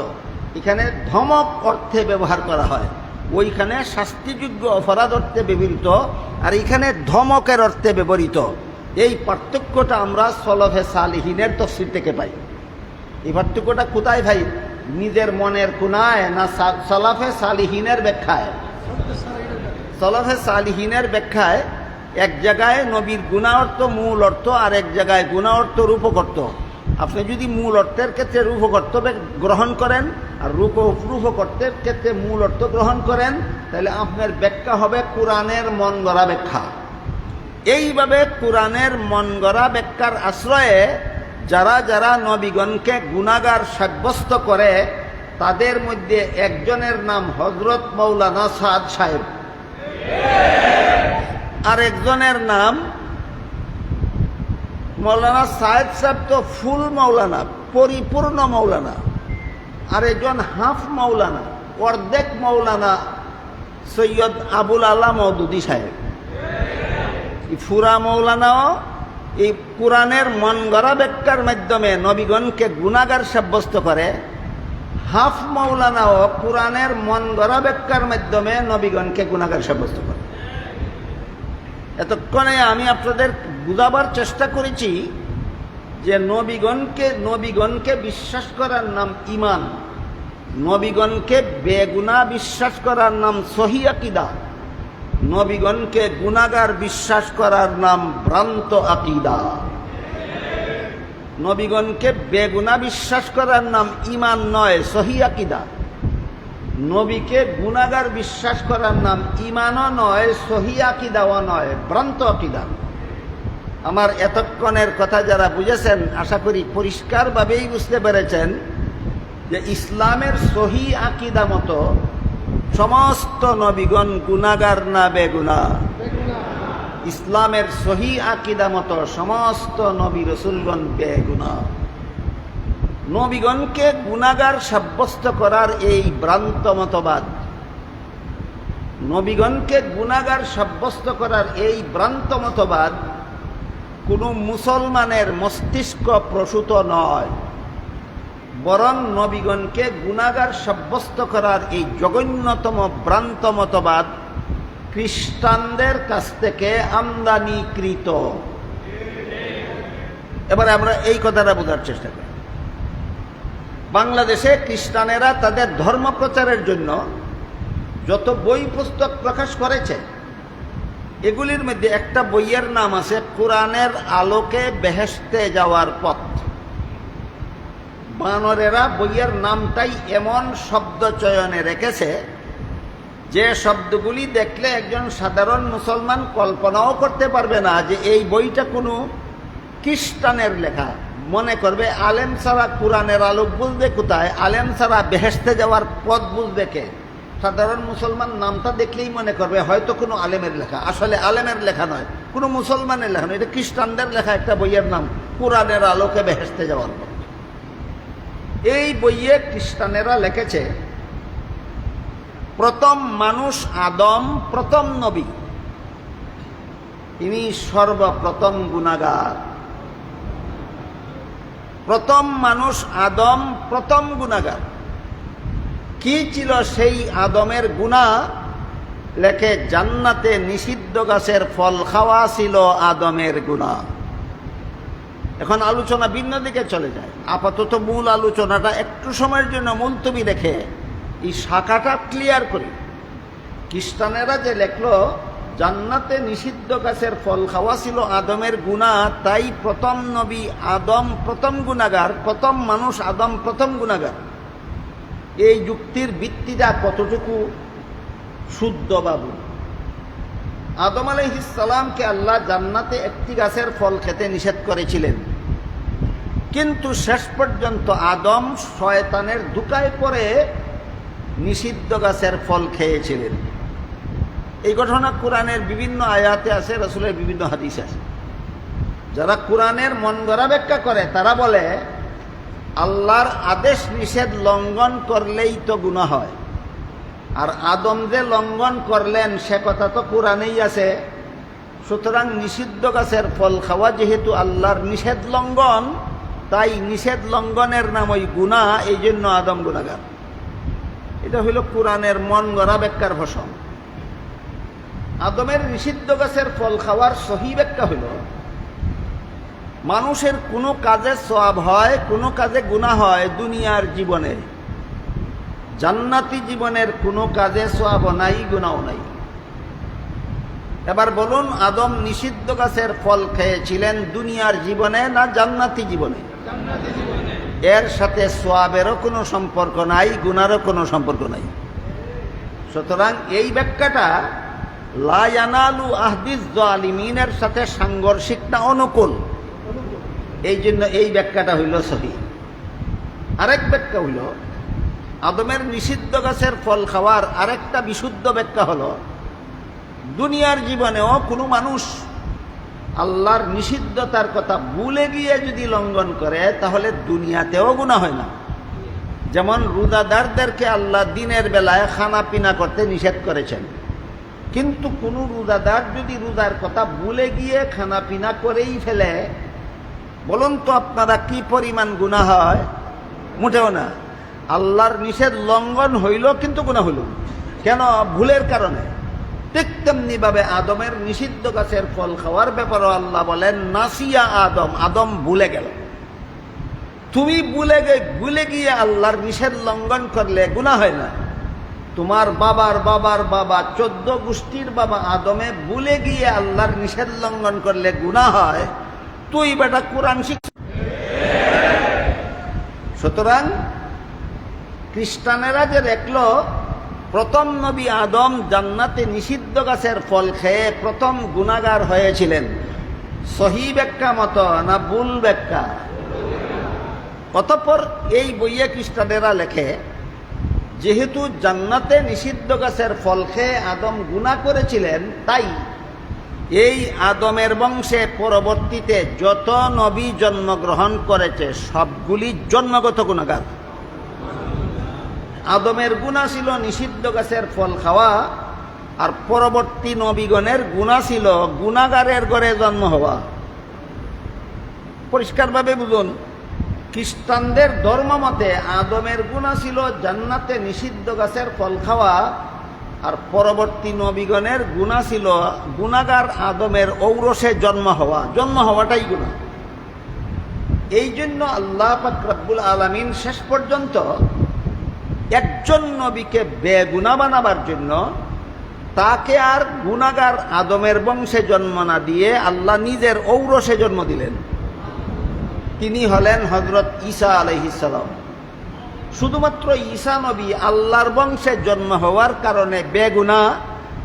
Speaker 1: এখানে ধমক অর্থে ব্যবহার করা হয়। ওইখানে শাস্তিযোগ্য অপরাধ অর্থে ব্যবহৃত, আর এখানে ধমকের অর্থে ব্যবহৃত। এই পার্থক্যটা আমরা সলফে সালিহিনের তফসির থেকে পাই। এই পার্থক্যটা কোথায় ভাই? নিজের মনের কোনায় না সলফে সালিহিনের ব্যাখ্যায়? সলফে সালিহিনের ব্যাখ্যায় এক জায়গায় নবীর গুণা অর্থ মূল অর্থ, আর এক জায়গায় গুণা অর্থ রূপক অর্থ। আপনি যদি মূল অর্থের ক্ষেত্রে রূপক অর্থ গ্রহণ করেন আর রূপক অর্থের ক্ষেত্রে মূল অর্থ গ্রহণ করেন, তাহলে আপনার ব্যাখ্যা হবে কোরআনের মন গড়া ব্যাখ্যা। এইভাবে কোরআনের মন গড়া ব্যাখ্যার আশ্রয়ে যারা যারা নবীগণকে গুনাহগার সাব্যস্ত করে, তাদের মধ্যে একজনের নাম হযরত মাওলানা সাদ সাহেব, আর একজনের নাম মৌলানা সাহেব সাহেব তো ফুল মৌলানা, পরিপূর্ণ মৌলানা, আর একজন হাফ মৌলানা, অর্ধেক মৌলানা সৈয়দ আবুল আলা মওদুদি সাহেব। ফুরা মৌলানাও এই কোরআনের মন গড়া ব্যাখ্যার মাধ্যমে নবীগণকে গুনাহগার সাব্যস্ত করে, হাফ মৌলানাও কোরআনের মন গড়া ব্যাখ্যার মাধ্যমে নবীগণকে গুনাহগার সাব্যস্ত করে। এতক্ষণে আমি আপনাদের বুঝাবার চেষ্টা করেছি যে নবীগণকে বিশ্বাস করার নাম ঈমান, নবীগণকে বেগুনা বিশ্বাস করার নাম সহিহ আকীদা, নবীগণকে গুনাহগার বিশ্বাস করার নাম ভ্রান্ত আকীদা। নবীগণকে বেগুনা বিশ্বাস করার নাম ঈমান নয়, সহিহ আকীদা। নবীকে গুনাহগার বিশ্বাস করার নাম ঈমানও নয়, সহিহ আকীদাও নয়, ভ্রান্ত আকীদা। আমার এতক্ষণের কথা যারা বুঝেছেন, আশা করি পরিষ্কারভাবেই বুঝতে পেরেছেন যে ইসলামের সহিহ আকীদা মতো সমস্ত নবীগণ গুনাহগার না বেগুনাহ? ইসলামের সহিহ আকীদা মতো সমস্ত নবী রাসূলগণ বেগুনাহ। নবীগণকে গুনাহগার সাব্যস্ত করার এই ভ্রান্ত মতবাদ, নবীগণকে গুনাহগার সাব্যস্ত করার এই ভ্রান্ত মতবাদ কোনো মুসলমানের মস্তিষ্ক প্রসূত নয়, বরং নবীগণকে গুনাহগার সাব্যস্ত করার এই জঘন্যতম ভ্রান্ত মতবাদ খ্রিস্টানদের কাছ থেকে আমদানিকৃত। এবারে আমরা এই কথাটা বোঝার চেষ্টা করি। বাংলাদেশে খ্রিস্টানেরা তাদের ধর্ম প্রচারের জন্য যত বই পুস্তক প্রকাশ করেছে, এগুলির মধ্যে একটা বইয়ের নাম আছে কোরআনের আলোকে বেহেশতে যাওয়ার পথ। বানরেরা বইয়ের নামটাই এমন শব্দ চয়নে রেখেছে যে শব্দগুলি দেখলে একজন সাধারণ মুসলমান কল্পনাও করতে পারবে না যে এই বইটা কোনো খ্রিস্টানের লেখা। মনে করবে আলেম ছাড়া কোরআনের আলোক বুঝবে কোথায়, আলেম ছাড়া বেহেশতে যাওয়ার পথ বুঝবে কে? সাধারণ মুসলমান নামটা দেখলেই মনে করবে হয়তো কোনো আলেমের লেখা। আসলে আলেমের লেখা নয়, কোনো মুসলমানের লেখা নয়, এটা খ্রিস্টানদের লেখা একটা বইয়ের নাম কোরআনের আলোকে বেহেশতে যাওয়ার পথ। এই বইয়ে খ্রিস্টানেরা লিখেছে প্রথম মানুষ আদম প্রথম নবী, তিনি সর্বপ্রথম গুনাহগার। প্রথম মানুষ আদম প্রথম গুনাহগার। কি ছিল সেই আদমের গুনাহ? লেখে জান্নাতে নিষিদ্ধ গাছের ফল খাওয়া ছিল আদমের গুনাহ। এখন আলোচনা ভিন্ন দিকে চলে যায়। আপাতত মূল আলোচনাটা একটু সময়ের জন্য মুলতবি রেখে এই শাখাটা ক্লিয়ার করি। খ্রিস্টানেরা যে লেখলো জান্নাতে নিষিদ্ধ গাছের ফল খাওয়া ছিল আদমের গুনাহ, তাই প্রথম নবী আদম প্রথম গুনাহগার, প্রথম মানুষ আদম প্রথম গুনাহগার। এই যুক্তির ভিত্তিটা কতটুকু শুদ্ধ বাবু? আদম আলাইহিস সালামকে আল্লাহ জান্নাতে একটি গাছের ফল খেতে নিষেধ করেছিলেন, কিন্তু শেষ পর্যন্ত আদম শয়তানের ধোঁকায় পড়ে নিষিদ্ধ গাছের ফল খেয়েছিলেন। এই ঘটনা কোরআনের বিভিন্ন আয়াতে আছে, রাসূলের বিভিন্ন হাদিস আছে। যারা কোরআনের মন গড়া ব্যাখ্যা করে তারা বলে আল্লাহর আদেশ নিষেধ লঙ্ঘন করলেই তো গুনাহ হয়, আর আদম যে লঙ্ঘন করলেন সে কথা তো কোরআনেই আছে। সুতরাং নিষিদ্ধ গাছের ফল খাওয়া যেহেতু আল্লাহর নিষেধ লঙ্ঘন, তাই নিষেধ লঙ্ঘনের নাম ওই গুনাহ, এই জন্য আদম গুনাহগার। এটা হইল কোরআনের মন গড়া ব্যাখ্যার ভাষণ। আদমের নিষিদ্ধ গাছের ফল খাওয়ার সহি ব্যাখ্যা হইল, মানুষের কোনো কাজে সওয়াব হয়, কোনো কাজে গুনাহ হয় দুনিয়ার জীবনে, জান্নাতি জীবনের কোনো কাজে সওয়াব নাই, গুনাহ নাই। এবার বলুন, আদম নিষিদ্ধ গাছের ফল খেয়েছিলেন দুনিয়ার জীবনে না জান্নাতি জীবনে? এর সাথে সওয়াবেরও কোনো সম্পর্ক নাই, গুনারও কোনো সম্পর্ক নাই। সুতরাং এই ব্যাখ্যাটা লা ইয়ানালু আহদিজ জালিমিনের সাথে সাংঘর্ষিক না অনুকূল, এই জন্য এই ব্যাখ্যাটা হইল সহি। আরেক ব্যাখ্যা হইল, আদমের নিষিদ্ধ গাছের ফল খাওয়ার আরেকটা বিশুদ্ধ ব্যাখ্যা হলো, দুনিয়ার জীবনেও কোনো মানুষ আল্লাহর নিষিদ্ধতার কথা ভুলে গিয়ে যদি লঙ্ঘন করে তাহলে দুনিয়াতেও গুনাহ হয় না। যেমন রোজাদারদেরকে আল্লাহ দিনের বেলায় খানা পিনা করতে নিষেধ করেছেন, কিন্তু কোনো রোজাদার যদি রোজার কথা ভুলে গিয়ে খানা পিনা করেই ফেলে, বলুন তো আপনারা কি পরিমাণ গুনাহ হয়? মোটেও না। আল্লাহর নিষেধ লঙ্ঘন হইল কিন্তু গুনাহ হইল, কেন? ভুলের কারণে। ঠিক তেমনি ভাবে আদমের নিষিদ্ধ গাছের ফল খাওয়ার ব্যাপারে আল্লাহ বলেন নাসিয়া আদম, আদম ভুলে গেল। তুমি ভুলে গিয়ে আল্লাহর নিষেধ লঙ্ঘন করলে গুনাহ হয় না। তোমার বাবার বাবার বাবা 14 গোষ্ঠীর বাবা আদমে ভুলে গিয়ে আল্লাহর নিষেধ লঙ্ঘন করলে গুনাহ হয়, তুই বেটা কোরআন শিখ। সুতরাং খ্রিস্টানেরা যে দেখলো প্রথম নবী আদম জান্নাতে নিষিদ্ধ গাছের ফল খেয়ে প্রথম গুনাহগার হয়েছিলেন, সহি ব্যাখ্যা মতো না ভুল ব্যাখ্যা? অতঃপর এই বইয়ে খ্রিস্টানেরা লেখে, যেহেতু জান্নাতে নিষিদ্ধ গাছের ফল খেয়ে আদম গুনাহ করেছিলেন, তাই এই আদমের বংশে পরবর্তীতে যত নবী জন্মগ্রহণ করেছে সবগুলি জন্মগত গুনাহগার। আদমের গুনাহ ছিল নিষিদ্ধ গাছের ফল খাওয়া, আর পরবর্তী নবীগণের গুনাহ ছিল গুনাহগারের ঘরে জন্ম হওয়া। পরিষ্কারভাবে বুঝুন, খ্রিস্টানদের ধর্মমতে আদমের গুনাহ ছিল জান্নাতে নিষিদ্ধ গাছের ফল খাওয়া, আর পরবর্তী নবীগণের গুনাহ ছিল গুনাহগার আদমের ঔরসে জন্ম হওয়া। জন্ম হওয়াটাই গুনাহ। এই জন্য আল্লাহ পাক রব্বুল আলামিন শেষ পর্যন্ত একজন নবীকে বেগুনাহ বানাবার জন্য তাকে আর গুনাহগার আদমের বংশে জন্ম না দিয়ে আল্লাহ নিজের ঔরসে জন্ম দিলেন। তিনি হলেন হযরত ঈসা আলাইহিস সালাম। শুধুমাত্র ঈসা নবী আল্লাহর বংশে জন্ম হওয়ার কারণে বেগুনাহ,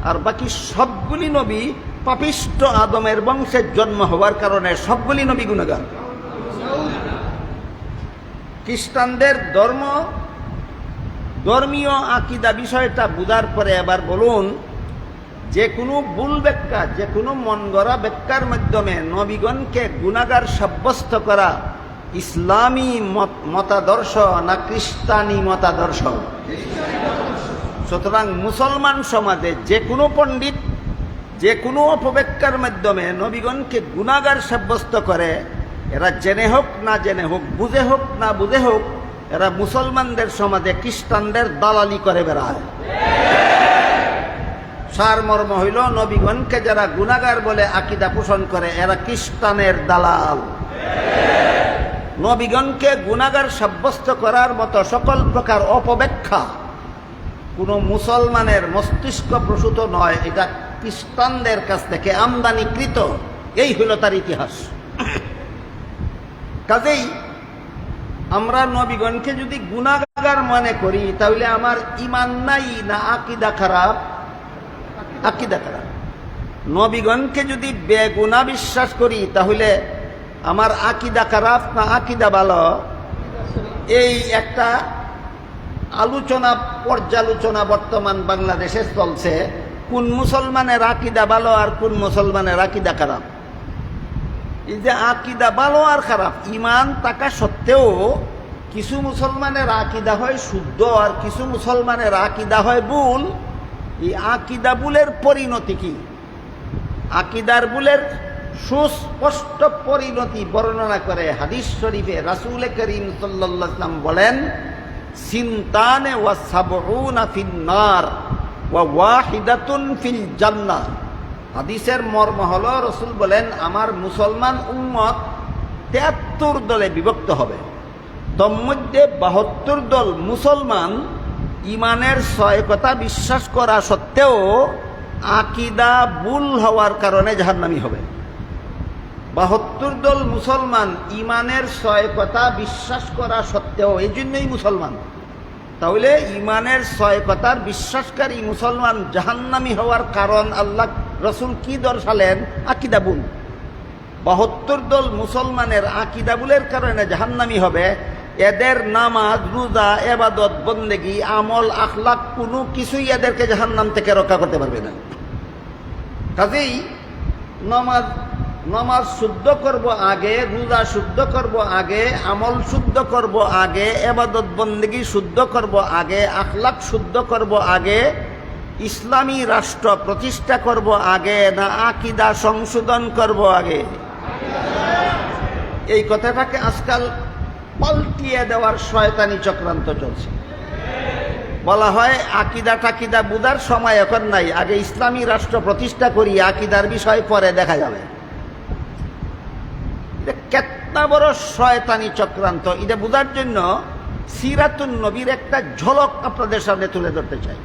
Speaker 1: আর বাকি সবগুলি নবী পাপিষ্ঠ আদমের বংশে জন্ম হওয়ার কারণে সবগুলি নবী গুনাহগার। খ্রিস্টানদের ধর্মীয় আকীদা বিষয়টা বুঝার পরে এবার বলুন, যে কোনো ভুল ব্যাখ্যা, যে কোনো মন গড়া ব্যাখ্যার মাধ্যমে নবীগণকে গুনাহগার সাব্যস্ত করা ইসলামী মতাদর্শ না খ্রিস্টানি মতাদর্শ? সুতরাং মুসলমান সমাজে যে কোনো পণ্ডিত যে কোনো অপব্যাখ্যার মাধ্যমে নবীগণকে গুনাহগার সাব্যস্ত করে, এরা জেনে হোক না জেনে হোক, বুঝে হোক না বুঝে হোক, এরা মুসলমানদের সমাজে খ্রিস্টানদের দালালি করে বেড়ায়। সারমর্ম হইল, নবীগণকে যারা গুনাহগার বলে আকীদা পোষণ করে এরা খ্রিস্টানের দালাল। নবীগণকে গুনাহগার সাব্যস্ত করার মতো সকল প্রকার অপব্যাখ্যা কোনো মুসলমানের মস্তিষ্ক প্রসূত নয়, এটা খ্রিস্টানদের কাছ থেকে আমদানিকৃত। এই হইল তার ইতিহাস। কাজেই আমরা নবীগণকে যদি গুনাহগার মনে করি তাহলে আমার ঈমান নাই না আকীদা খারাপ? আকীদা খারাপ। নবীগণকে যদি বেগুনাহ বিশ্বাস করি তাহলে আমার আকীদা খারাপ না আকীদা ভালো? এই একটা পর্যালোচনা বর্তমান বাংলাদেশে চলছে, কোন মুসলমানের আকীদা ভালো আর কোন মুসলমানের আকীদা খারাপ। এই যে আকীদা ভালো আর খারাপ, ঈমান থাকা সত্ত্বেও কিছু মুসলমানের আকীদা হয় শুদ্ধ আর কিছু মুসলমানের আকীদা হয় ভুল। এই আকীদা ভুলের পরিণতি কি? আকীদার ভুলের সুস্পষ্ট পরিণতি বর্ণনা করে হাদিস শরীফে রাসূল করিম সাল্লাল্লাহু আলাইহি ওয়াসাল্লাম বলেন, সিনতানে ওয়া সাবউনা ফিন নার ওয়া ওয়াহিদাতুন ফিল জান্নাহ। হাদিসের মর্ম হলো, রাসূল বলেন আমার মুসলমান উম্মত 73 দলে বিভক্ত হবে। তন্মধ্যে 72 দল মুসলমান ইমানের 6 কথা বিশ্বাস করা সত্ত্বেও আকীদা ভুল হওয়ার কারণে জাহান্নামী হবে। 72 দল মুসলমান ইমানের 6 কথা বিশ্বাস করা সত্ত্বেও, এই জন্যই মুসলমান। তাহলে ইমানের 6 কথার বিশ্বাসকারী মুসলমান জাহান্নামী হওয়ার কারণ আল্লাহ রাসূল কি দর্শালেন? আকীদা ভুল। 72 দল মুসলমানের আকীদা ভুলের কারণে জাহান্নামী হবে। এদের নামাজ, রোজা, ইবাদত, বন্দেগী, আমল, আখলাক কোনো কিছুই এদেরকে জাহান্নাম থেকে রক্ষা করতে পারবে না। কাজেই নামাজ শুদ্ধ করব আগে, রোজা শুদ্ধ করব আগে, আমল শুদ্ধ করব আগে, ইবাদত বন্দেগী শুদ্ধ করব আগে, আখলাক শুদ্ধ করব আগে, ইসলামী রাষ্ট্র প্রতিষ্ঠা করব আগে, না আকীদা সংশোধন করব আগে? এই কথাটাকে আজকাল পাল্টিয়ে দেওয়ার শয়তানি চক্রান্ত চলছে। বলা হয় আকীদা টাকিদা বুঝার সময় এখন নাই, আগে ইসলামী রাষ্ট্র প্রতিষ্ঠা করি, আকীদার বিষয় পরে দেখা যাবে। এটা কেতনা বড় শয়তানি চক্রান্ত। এটা বুঝার জন্য সিরাতুন নবীর একটা ঝলক আপনাদের সামনে তুলে ধরতে চাই।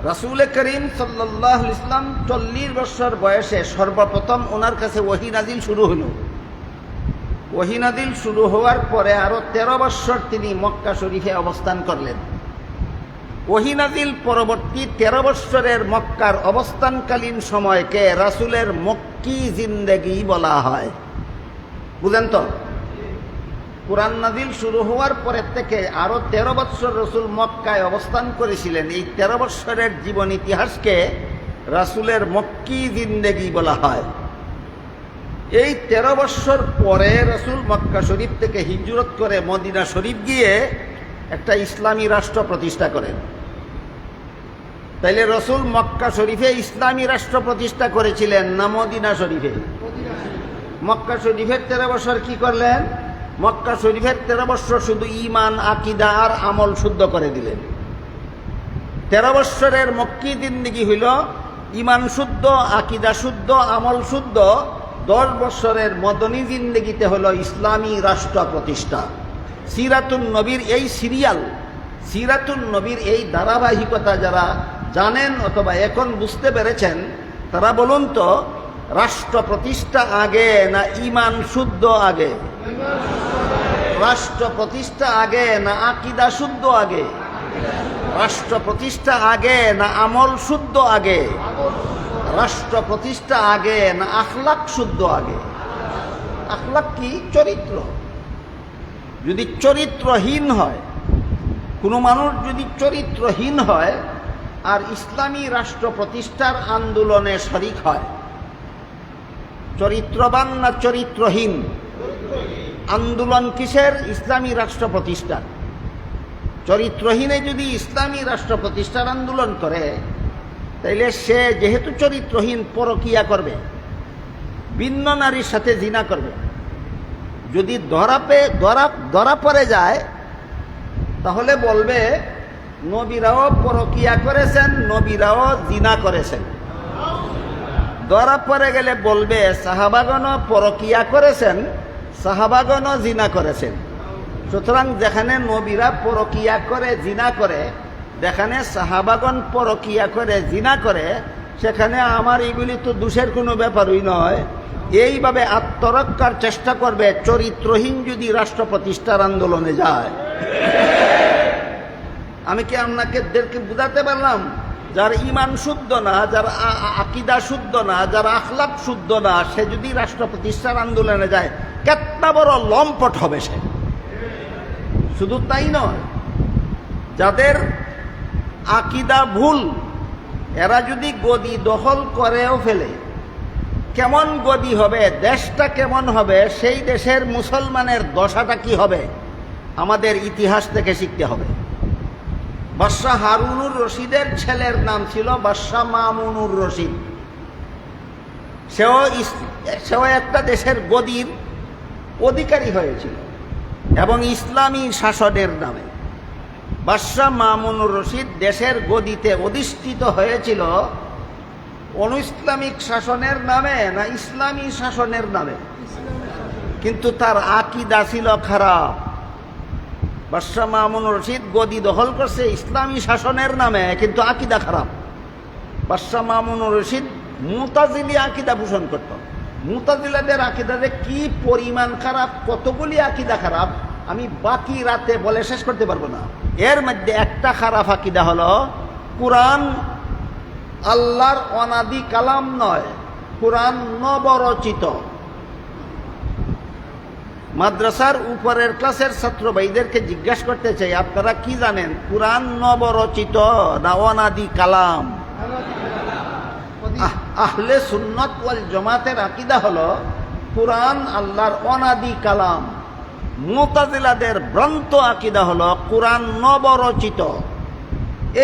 Speaker 1: রাসূল করিম সাল্লাল্লাহু আলাইহি ওয়াসাল্লাম 40 বছর বয়সে সর্বপ্রথম ওনার কাছে ওহী নাজিল শুরু হলো। ওহী নাজিল শুরু হওয়ার পরে আরো 13 বছর তিনি মক্কা শরীফে অবস্থান করলেন। ওহী নাজিল পরবর্তী 13 বছরের মক্কার অবস্থানকালীন সময়কে রাসূলের মক্কি জিন্দেগি বলা হয়। বুঝেন তো? কুরআন নাজিল শুরু হওয়ার পরের থেকে আরো 13 বছর রাসূল মক্কায় অবস্থান করেছিলেন। এই 13 বছরের জীবন ইতিহাসকে রাসূলের মক্কি জিন্দেগি বলা হয়। এই 13 বছর পরে রাসূল মক্কা শরীফ থেকে হিজরত করে মদিনা শরীফ গিয়ে একটা ইসলামী রাষ্ট্র প্রতিষ্ঠা করেন। তাইলে রাসূল মক্কা শরীফে ইসলামী রাষ্ট্র প্রতিষ্ঠা করেছিলেন না মদিনা শরীফে? মক্কা শরীফের 13 বছর কি করলেন? মক্কা শরীফের 13 বছর শুধু ঈমান, আকীদা আর আমল শুদ্ধ করে দিলেন। 13 বছরের মক্কি জিন্দেগি হইল ঈমান শুদ্ধ, আকীদা শুদ্ধ, আমল শুদ্ধ। 10 বছরের মদনী জিন্দেগিতে হলো ইসলামী রাষ্ট্র প্রতিষ্ঠা। সিরাতুন নবীর এই সিরিয়াল, সিরাতুন নবীর এই ধারাবাহিকতা যারা জানেন অথবা এখন বুঝতে পেরেছেন, তারা বলুন তো, রাষ্ট্র প্রতিষ্ঠা আগে না ঈমান শুদ্ধ আগে? রাষ্ট্র প্রতিষ্ঠা আগে না আকীদা শুদ্ধ আগে? রাষ্ট্র প্রতিষ্ঠা আগে না আমল শুদ্ধ আগে? রাষ্ট্র প্রতিষ্ঠা আগে না আখলাক শুদ্ধ আগে? আখলাক কি? চরিত্র। যদি চরিত্রহীন হয়, কোনো মানুষ যদি চরিত্রহীন হয় আর ইসলামী রাষ্ট্র প্রতিষ্ঠার আন্দোলনে শরিক হয়, চরিত্রবান না চরিত্রহীন? আন্দোলন কিসের? ইসলামী রাষ্ট্র প্রতিষ্ঠার। চরিত্রহীনে যদি ইসলামী রাষ্ট্র প্রতিষ্ঠার আন্দোলন করে, তাইলে সে যেহেতু চরিত্রহীন পরকিয়া করবে, ভিন্ন নারীর সাথে জিনা করবে। যদি ধরা পড়ে যায়, তাহলে বলবে নবীরাও পরকিয়া করেছেন, নবীরাও জিনা করেছেন। ধরা পড়ে গেলে বলবে সাহাবাগণও পরকিয়া করেছেন, সাহাবাগণও জিনা করেছেন। সুতরাং যেখানে নবীরা পরকিয়া করে, জিনা করে, যেখানে সাহাবাগণ পরকিয়া করে, জিনা করে, সেখানে আমার এগুলি তো দোষের কোনো ব্যাপারই নয়। এইভাবে আত্মরক্ষার চেষ্টা করবে চরিত্রহীন যদি রাষ্ট্র প্রতিষ্ঠার আন্দোলনে যায়। আমি কি আপনাদেরকে বুঝাতে পারলাম? যার ঈমান শুদ্ধ না, যার আকীদা শুদ্ধ না, যার আখলাক শুদ্ধ না, সে যদি রাষ্ট্র প্রতিষ্ঠার আন্দোলনে যায়, কেতনা বড় লম্পট হবে সে। শুধু তাই নয়, যাদের আকীদা ভুল, এরা যদি গদি দখল করেও ফেলে, কেমন গদি হবে, দেশটা কেমন হবে, সেই দেশের মুসলমানের দশাটা কি হবে, আমাদের ইতিহাস থেকে শিখতে হবে। বাদশাহ হারুনুর রশিদের ছেলের নাম ছিল বাদশাহ মামুনুর রশিদ। সেও একটা দেশের গদির অধিকারী হয়েছিল এবং ইসলামী শাসনের নামে। বাদশাহ মামুনুর রশিদ দেশের গদিতে অধিষ্ঠিত হয়েছিল অনৈসলামিক শাসনের নামে না ইসলামী শাসনের নামে? কিন্তু তার আকীদা ছিল খারাপ। বাদশাহ মামুনুর রশিদ গদি দখল করছে ইসলামী শাসনের নামে, কিন্তু আকীদা খারাপ। বাদশাহ মামুনুর রশিদ মুতাজিলি আকীদা পোষণ করত। মুতাজিলাদের আকীদা যে কি পরিমাণ খারাপ, কতগুলি আকীদা খারাপ, আমি বাকি রাতে বলে শেষ করতে পারবো না। এর মধ্যে একটা খারাপ আকীদা হলো কুরআন আল্লাহর অনাদি কালাম নয়, কুরআন নবরচিত। মাদ্রাসার উপরের ক্লাসের ছাত্র ভাইদেরকে জিজ্ঞাসা করতে চাই, আপনারা কি জানেন কুরআন নবরচিত না অনাদি কালাম? আহলে সুন্নাত ওয়াল জামাতের আকীদা হলো কুরআন আল্লাহর অনাদি কালাম। মুতাজিলাদের ভ্রান্ত আকীদা হলো কুরআন নবরচিত।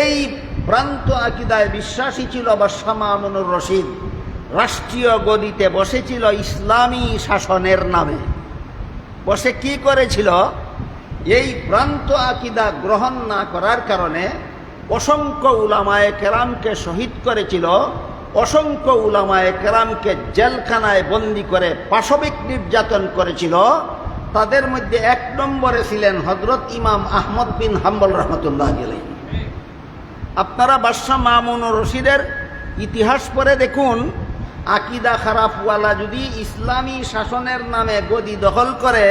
Speaker 1: এই ভ্রান্ত আকীদায় বিশ্বাসী ছিল বাদশাহ মামুনুর রশিদ। রাষ্ট্রীয় গদিতে বসেছিল ইসলামী শাসনের নামে। বসে কি করেছিল? এই ভ্রান্ত আকীদা গ্রহণ না করার কারণে অসংখ্য উলামায়ে কেরামকে শহীদ করেছিল, অসংখ্য উলামায়ে কেরামকে জেলখানায় বন্দী করে পাশবিক নির্যাতন করেছিল। তাদের মধ্যে এক নম্বরে ছিলেন হযরত ইমাম আহমদ বিন হাম্বল রহমতুল্লাহ আলাইহি। আপনারা বাদশাহ মামুনুর রশিদের ইতিহাস পড়ে দেখুন, আকীদা খারাপওয়ালা যদি ইসলামী শাসনের নামে গদি দখল করে,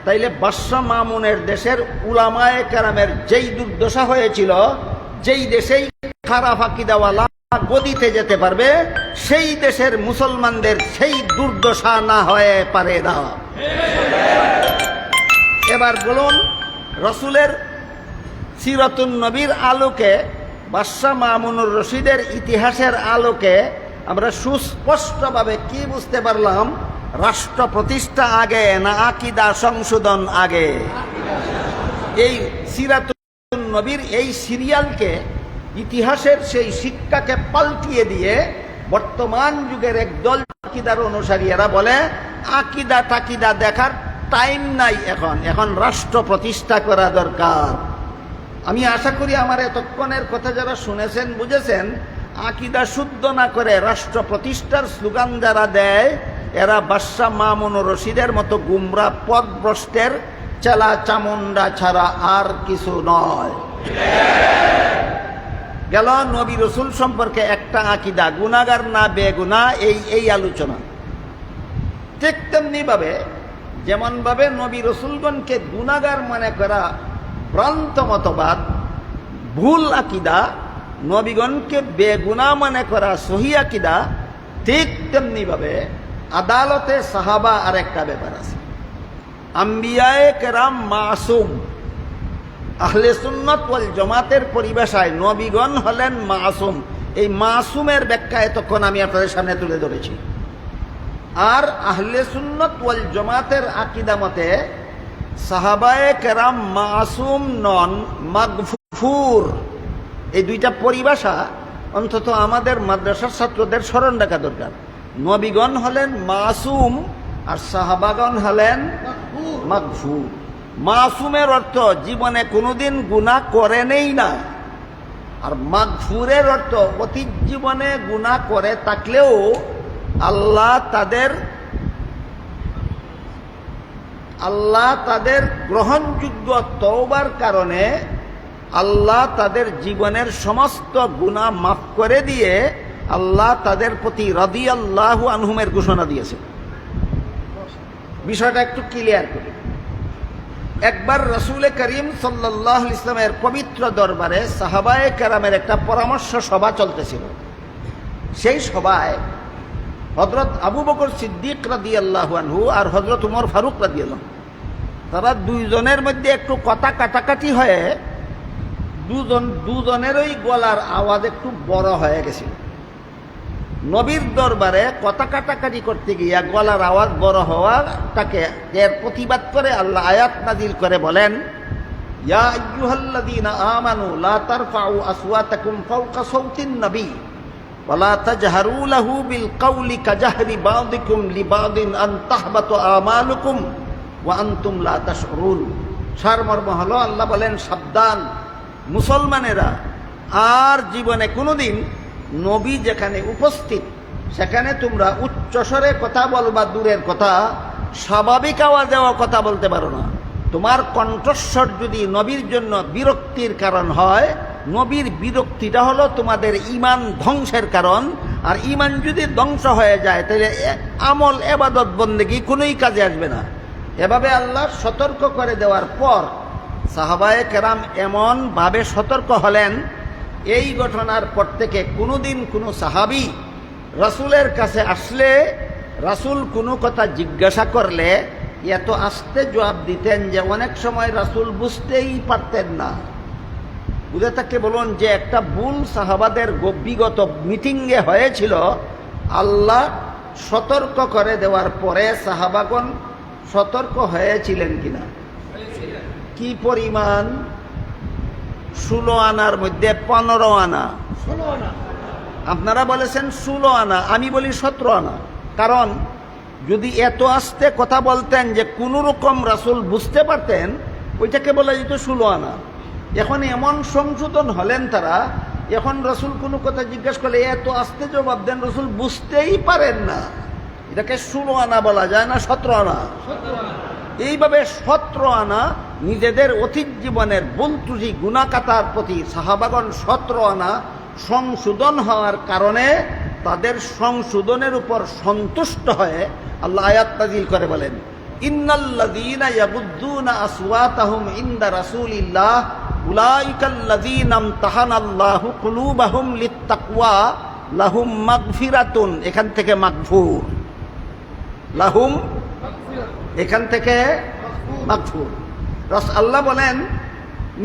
Speaker 1: তাইলে বাদশাহ মামুনের দেশের উলামায়ে কেরামের যেই দুর্দশা হয়েছিল, যেই দেশেই খারাপ আকীদাওয়ালা গদিতে যেতে পারবে, সেই দেশের মুসলমানদের সেই দুর্দশা না হয়ে পারে না। এবার বলুন, রসুলের সিরাতুন নবীর আলোকে, বাদশাহ মামুনুর রশিদের ইতিহাসের আলোকে আমরা সুস্পষ্টভাবে কি বুঝতে পারলাম? রাষ্ট্র প্রতিষ্ঠা আগে না আকীদা সংশোধন আগে? এই সিরাতুন নবীর এই সিরিয়ালকে, ইতিহাসের সেই শিক্ষাকে পাল্টিয়ে দিয়ে বর্তমান যুগের একদল আকীদার অনুসারী এরা বলে আকীদা টাকিদা দেখার টাইম নাই, এখন রাষ্ট্র প্রতিষ্ঠা করা দরকার। আমি আশা করি আমার এতক্ষণের কথা যারা শুনেছেন বুঝেছেন, আকীদা শুদ্ধ না করে রাষ্ট্র প্রতিষ্ঠার স্লোগান যারা দেয়, এরা বাদশাহ মামুনুর রশিদের মতো গুমরা পথভ্রষ্টের চেলা চামুন্ডা ছাড়া আর কিছু নয়। গেল নবী রসুল সম্পর্কে একটা আকীদা, গুনাহগার না বেগুনা, এই আলোচনা। ঠিক তেমনি ভাবে, যেমন ভাবে নবী রসুলগণকে গুনাহগার মনে করা ভ্রান্ত মতবাদ, ভুল আকীদা, নবীগণকে বেগুনাহ মনে করা সহি আকীদা, ঠিক তেমনি ভাবে আদালতে সাহাবা আর একটা ব্যাপার আছে। আম্বিয়ায়ে কেরাম মাসুম। আহলে সুন্নাত ওয়াল জামাতের পরিভাষায় নবীগণ হলেন মাসুম। এই মাসুমের ব্যাখ্যা এতক্ষণ আমি আপনাদের সামনে তুলে ধরেছি। আর আহলে সুন্নাত ওয়াল জামাতের আকীদা মতে সাহাবায়ে কেরাম মাসুম নন, মাগফুর। এই দুইটা পরিভাষা অন্তত আমাদের মাদ্রাসার ছাত্রদের স্মরণ রাখা দরকার। নবীগণ হলেন মাসুম আর সাহাবাগণ হলেন মাগফুর। মাসুমের অর্থ জীবনে কোনোদিন গুনাহ করেনই না, আর মাগফুরের অর্থ অতীত জীবনে গুনাহ করে থাকলেও আল্লাহ তাদের গ্রহণযোগ্য তওবার কারণে আল্লাহ তাদের জীবনের সমস্ত গুনাহ মাফ করে দিয়ে আল্লাহ তাদের প্রতি রাদিয়াল্লাহু আনহুমের ঘোষণা দিয়েছে। বিষয়টা একটু ক্লিয়ার করি। একবার রাসূল করিম সাল্লাল্লাহু আলাইহি ওয়াসাল্লামের পবিত্র দরবারে সাহাবায়ে কেরামের একটা পরামর্শ সভা চলতেছিল। সেই সভায় হযরত আবু বকর সিদ্দিক রাদিয়াল্লাহু আনহু আর হযরত উমর ফারুক রাদিয়াল্লাহু, তারা দুইজনের মধ্যে একটু কথা কাটাকাটি হয়ে দুজনেরই গলার আওয়াজ একটু বড় হয়ে গেছিল। নবীর দরবারে কথা কাটাকাটি করতে গিয়া গলার আওয়াজ বড় হওয়াটাকে এর প্রতিবাদ করে আল্লাহ আয়াত নাজিল করে বলেন, ইয়া আইয়ুহাল্লাযীনা আমানু লা তারফাউ আসওয়াতাকুম ফাওকা সাওতিন নবী ওয়া লা তাজহারু লাহু বিল কাওলি কাজাহরি বাযিকুম লিবাযিন আন তাহবাতু আমালুকুম ওয়া আনতুম লা তাশউরুন। সারমর্ম হলো আল্লাহ বলেন, সাবধান, মুসলমানেরা আর জীবনে কোনোদিন নবী যেখানে উপস্থিত সেখানে তোমরা উচ্চস্বরে কথা বলবা দূরের কথা, স্বাভাবিক আওয়াজেও কথা বলতে পারো না। তোমার কণ্ঠস্বর যদি নবীর জন্য বিরক্তির কারণ হয়, নবীর বিরক্তিটা হলো তোমাদের ঈমান ধ্বংসের কারণ। আর ঈমান যদি ধ্বংস হয়ে যায় তাহলে আমল ইবাদত বন্দেগী কোনোই কাজে আসবে না। এভাবে আল্লাহ সতর্ক করে দেওয়ার পর সাহাবায়ে কেরাম এমনভাবে সতর্ক হলেন, এই ঘটনার পর থেকে কোনোদিন কোনো সাহাবী রাসূলের কাছে আসলে রাসূল কোনো কথা জিজ্ঞাসা করলে এত আস্তে জবাব দিতেন যে অনেক সময় রাসূল বুঝতেই পারতেন না। বুঝে থাকতে বলুন যে একটা ভুল সাহাবাদের বিগত মিটিংয়ে হয়েছিল, আল্লাহ সতর্ক করে দেওয়ার পরে সাহাবাগণ সতর্ক হয়েছিলেন কিনা? কি পরিমাণ? 16 আনার মধ্যে 15 আনা। আপনারা বলেছেন 16 আনা, আমি বলি 17 আনা। কারণ যদি এত আস্তে কথা বলতেন যে কোনো রকম রাসূল বুঝতে পারতেন, ওইটাকে বলা যেত 16 আনা। এখন এমন সংশোধন হলেন তারা, এখন রাসূল কোনো কথা জিজ্ঞাসা করলে এত আস্তে জবাব দেন রাসূল বুঝতেই পারেন না। এটাকে 16 আনা বলা যায় না 17 আনা? এইভাবে 17 আনা নিজেদের অতীত জীবনের ভুল ত্রুটি গুনাহকাতার প্রতি সাহাবাগণ 17 আনা সংশোধন হওয়ার কারণে তাদের সংশোধনের উপর সন্তুষ্ট হয়ে আল্লাহ আয়াত নাযিল করে বলেন, ইন্নাল্লাযীনা ইয়াগুদ্দুনা আসওয়াতাহুম ইনদা রাসূলিল্লাহ উলাইকাল্লাযীনা ইমতাহানাল্লাহু কুলুবাহুম লিত্তাকওয়া লাহুম মাগফিরাতুন। এখান থেকে মাগফুর, লাহুম এখান থেকে মাগফুর। আল্লাহ বলেন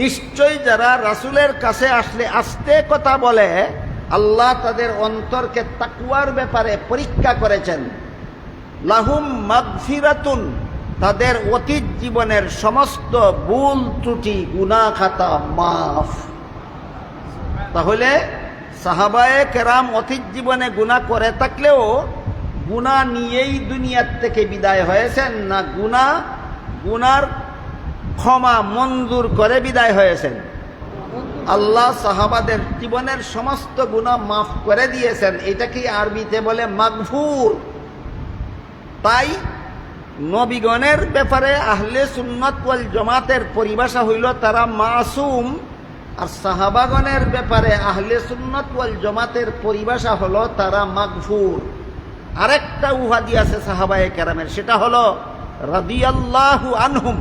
Speaker 1: নিশ্চয় যারা রাসূলের কাছে আসলে আস্তে কথা বলে আল্লাহ তাদের অন্তরকে তাকওয়ার ব্যাপারে পরীক্ষা করেছেন। লাহুম মাগফিরাতুন, তাদের অতীত জীবনের সমস্ত ভুল ত্রুটি গুনাহ খাতা মাফ। তাহলে সাহাবায়ে কেরাম অতীত জীবনে গুনাহ করে থাকলেও গুনাহ নিয়েই দুনিয়ার থেকে বিদায় হয়েছেন না গুনার ক্ষমা মঞ্জুর করে বিদায় হয়েছেন? আল্লাহ সাহাবাদের জীবনের সমস্ত গুনাহ মাফ করে দিয়েছেন। এটাকে আরবিতে বলে মাগফুর। তাই নবীগণের ব্যাপারে আহলে সুন্নাত ওয়াল জামাতের পরিভাষা হইল তারা মাসুম, আর সাহাবাগণের ব্যাপারে আহলে সুন্নাত ওয়াল জামাতের পরিভাষা হলো তারা মাগফুর। আরেকটা উহাদি আছে সাহাবায়ে কেরামের, সেটা হলো রাদিয়াল্লাহু আনহুম।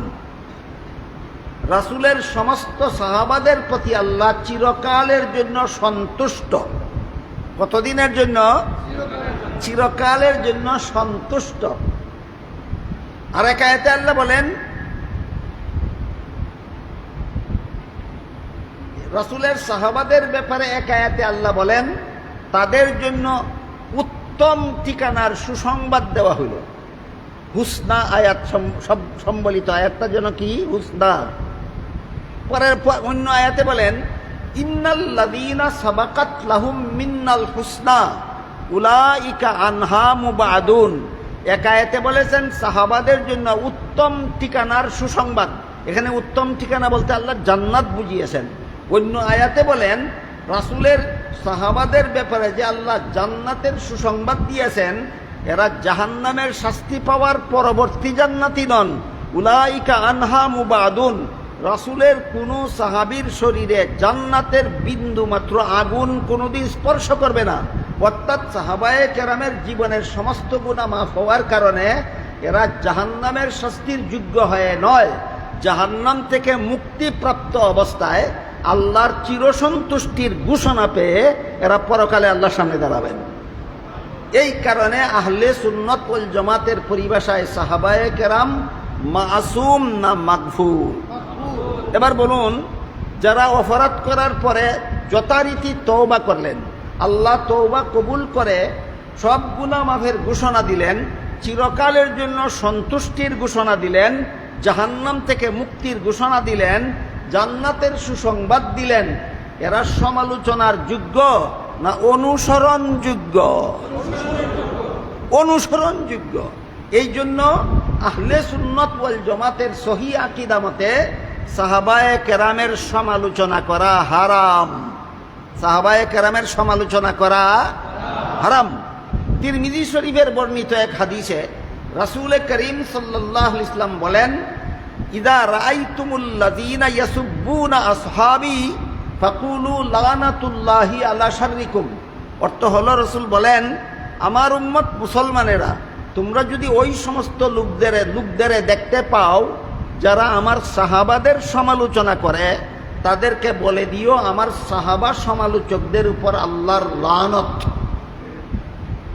Speaker 1: রাসূলের সমস্ত সাহাবাদের প্রতি আল্লাহ চিরকালের জন্য সন্তুষ্ট। কতদিনের জন্য? চিরকালের জন্য সন্তুষ্ট। আর এক আয়াতে আল্লাহ বলেন, রাসূলের সাহাবাদের ব্যাপারে এক আয়াতে আল্লাহ বলেন তাদের জন্য উত্তম ঠিকানার সুসংবাদ দেওয়া হইল। হুসনা আয়াত সম্বলিত আয়াতটা যেন কি? হুসনা। পরের অন্য আয়াতে বলেন ইন্নাল্লাযীনা সাবাকাত লাহুম মিন্নাল হুসনা উলাইকা আনহা মুবাদুন। এক আয়াতে বলেছেন সাহাবাদের জন্য উত্তম ঠিকানার সুসংবাদ। এখানে উত্তম ঠিকানা বলতে আল্লাহ জান্নাত বুঝিয়েছেন। অন্য আয়াতে বলেন রাসূলের সাহাবাদের ব্যাপারে যে আল্লাহ জান্নাতের সুসংবাদ দিয়েছেন, এরা জাহান্নামের শাস্তি পাওয়ার পরবর্তী জান্নাতি নন। উলাইকা আনহা মুবাদুন। রাসূলের কোনো সাহাবীর শরীরে জান্নাতের বিন্দু মাত্র আগুন কোনোদিন স্পর্শ করবে না। অর্থাৎ সাহাবায়ে কেরামের জীবনের সমস্ত গুনাহ মাফ হওয়ার কারণে এরা জাহান্নামের শাস্তির যোগ্য হয়ে নয়, জাহান্নাম থেকে মুক্তিপ্রাপ্ত অবস্থায় আল্লাহর চিরসন্তুষ্টির ঘোষণা পেয়ে এরা পরকালে আল্লাহর সামনে দাঁড়াবেন। এই কারণে আহলে সুন্নাত ওয়াল জামাতের পরিভাষায় সাহাবায়ে কেরাম মাসুম না মাগফুর? এবার বলুন, যারা অপরাধ করার পরে যথারীতি তওবা করলেন, আল্লাহ তওবা কবুল করে সব গুনাহ মাফের ঘোষণা দিলেন, চিরকালের জন্য সন্তুষ্টির ঘোষণা দিলেন, জাহান্নাম থেকে মুক্তির ঘোষণা দিলেন, জান্নাতের সুসংবাদ দিলেন, এরা সমালোচনার যোগ্য না অনুসরণযোগ্য? অনুসরণযোগ্য। এই জন্য আহলে সুন্নাত ওয়াল জামাতের সহিহ আকীদা মতে সাহাবায়ে কেরামের সমালোচনা করা হারাম। সাহাবায়ে কেরামের সমালোচনা করা হারাম। তিরমিজি শরীফের বর্ণিত এক হাদিসে রাসূল করিম সাল্লাল্লাহু আলাইহি ওয়াসাল্লাম বলেন, ইদা রাআইতুমুল্লাযীনা ইয়াসুব্বুনা আসহাবী ফাকুলু লানাতুল্লাহি আলা শাররিকুম। অর্থ হলো, রাসূল বলেন, আমার উম্মত মুসলমানেরা, তোমরা যদি ওই সমস্ত লোকদের দেখতে পাও যারা আমার সাহাবাদের সমালোচনা করে, তাদেরকে বলে দিও আমার সাহাবা সমালোচকদের উপর আল্লাহর লানত।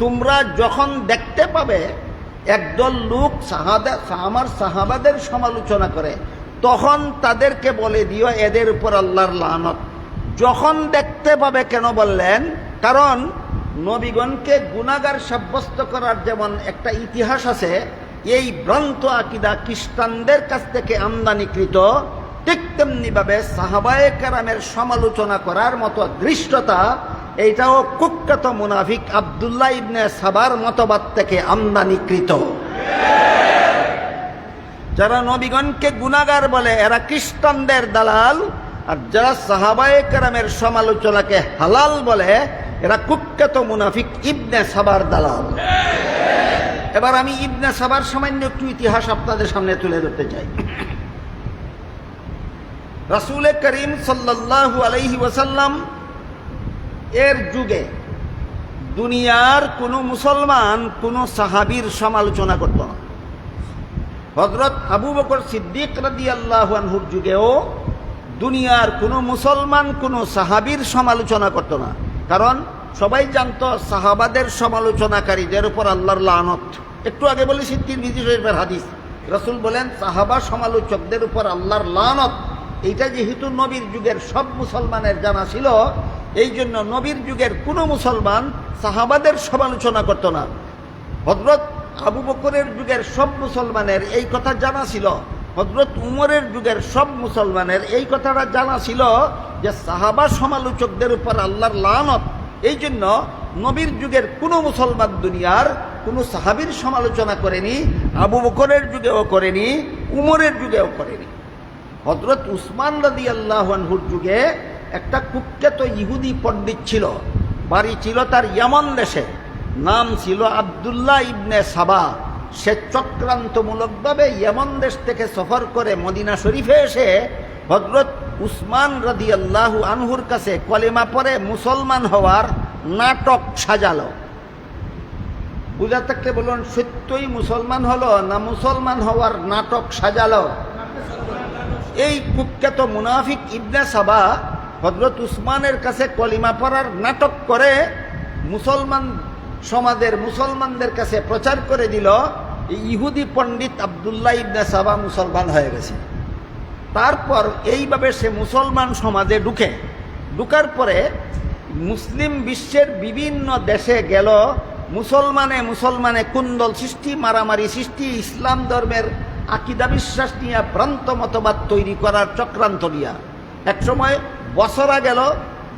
Speaker 1: তোমরা যখন দেখতে পাবে একদল লোক আমার সাহাবাদের সমালোচনা করে, তখন তাদেরকে বলে দিও এদের উপর আল্লাহর লানত। যখন দেখতে পাবে কেন বললেন? কারণ নবীগণকে গুনাহগার সাব্যস্ত করার যেমন একটা ইতিহাস আছে, এই ভ্রান্ত আকীদা খ্রিস্টানদের কাছ থেকে আমদানিকৃত, ঠিক তেমনিভাবে সাহাবায়ে কেরামের সমালোচনা করার মতো দৃষ্টতা এইটাও কুখ্যাত মুনাফিক আব্দুল্লাহ ইবনে সাবার মতবাদ থেকে আমদানিকৃত। যারা নবীগণকে গুনাহগার বলে এরা খ্রিস্টানদের দালাল, আর যারা সাহাবায়ে কেরামের সমালোচনাকে হালাল বলে এরা কুখ্যাত মুনাফিক ইবনে সাবার দালাল। এবার আমি ইবনে সাবার সামান্য একটু ইতিহাস আপনাদের সামনে তুলে ধরতে চাই। রাসূল করিম সাল্লাল্লাহু আলাইহি ওয়াসাল্লাম এর যুগে দুনিয়ার কোনো মুসলমান কোনো সাহাবীর সমালোচনা করত না। হযরত আবু বকর সিদ্দিক রাদিয়াল্লাহু আনহুর যুগেও দুনিয়ার কোনো মুসলমান কোনো সাহাবীর সমালোচনা করত না, কারণ সবাই জানতো সাহাবাদের সমালোচনাকারীদের উপর আল্লাহর লানত। একটু আগে বলেছি তিরমিজি শরীফের হাদিস, রাসূল বলেন সাহাবা সমালোচকদের উপর আল্লাহর লানত। এইটা যেহেতু নবীর যুগের সব মুসলমানের জানা ছিল, এই জন্য নবীর যুগের কোনো মুসলমান সাহাবাদের সমালোচনা করত না। হযরত আবু বকরের যুগের সব মুসলমানের এই কথা জানা ছিল, হযরত উমরের যুগের সব মুসলমানের এই কথাটা জানা ছিল যে সাহাবা সমালোচকদের উপর আল্লাহর লানত। এই জন্য নবীর যুগের কোনো মুসলমান দুনিয়ার কোনো সাহাবীর সমালোচনা করেনি, আবু বকরের যুগেও করেনি, উমরের যুগেও করেনি। হযরত উসমান রাদিয়াল্লাহু আনহুর যুগে একটা কুখ্যাত ইহুদি পণ্ডিত ছিল, বাড়ি ছিল তার ইয়ামান দেশে, নাম ছিল আব্দুল্লাহ ইবনে সাবা। সে চক্রান্তমূলকভাবে ইয়ামান দেশ থেকে সফর করে মদিনা শরীফে এসে হযরত উসমান রাদিয়াল্লাহু আনহুর কাছে কলেমা পড়ে মুসলমান হওয়ার নাটক সাজালো। বুঝা থাকলে বলুন, সত্যই মুসলমান হলো না মুসলমান হওয়ার নাটক সাজালো? এই কুখ্যাত মুনাফিক ইবনে সাবা হযরত উসমানের কাছে কলিমা পড়ার নাটক করে মুসলমান সমাজের মুসলমানদের কাছে প্রচার করে দিল ইহুদি পণ্ডিত আব্দুল্লাহ ইবনে সাবা মুসলমান হয়ে গেছে। তারপর এইভাবে সে মুসলমান সমাজে ঢুকার পরে মুসলিম বিশ্বের বিভিন্ন দেশে গেল, মুসলমানে কুন্দল সৃষ্টি, মারামারি সৃষ্টি, ইসলাম ধর্মের আকীদা বিশ্বাস নিয়ে ভ্রান্ত মতবাদ তৈরি করার চক্রান্ত নিয়ে। এক সময় বসরা গেল,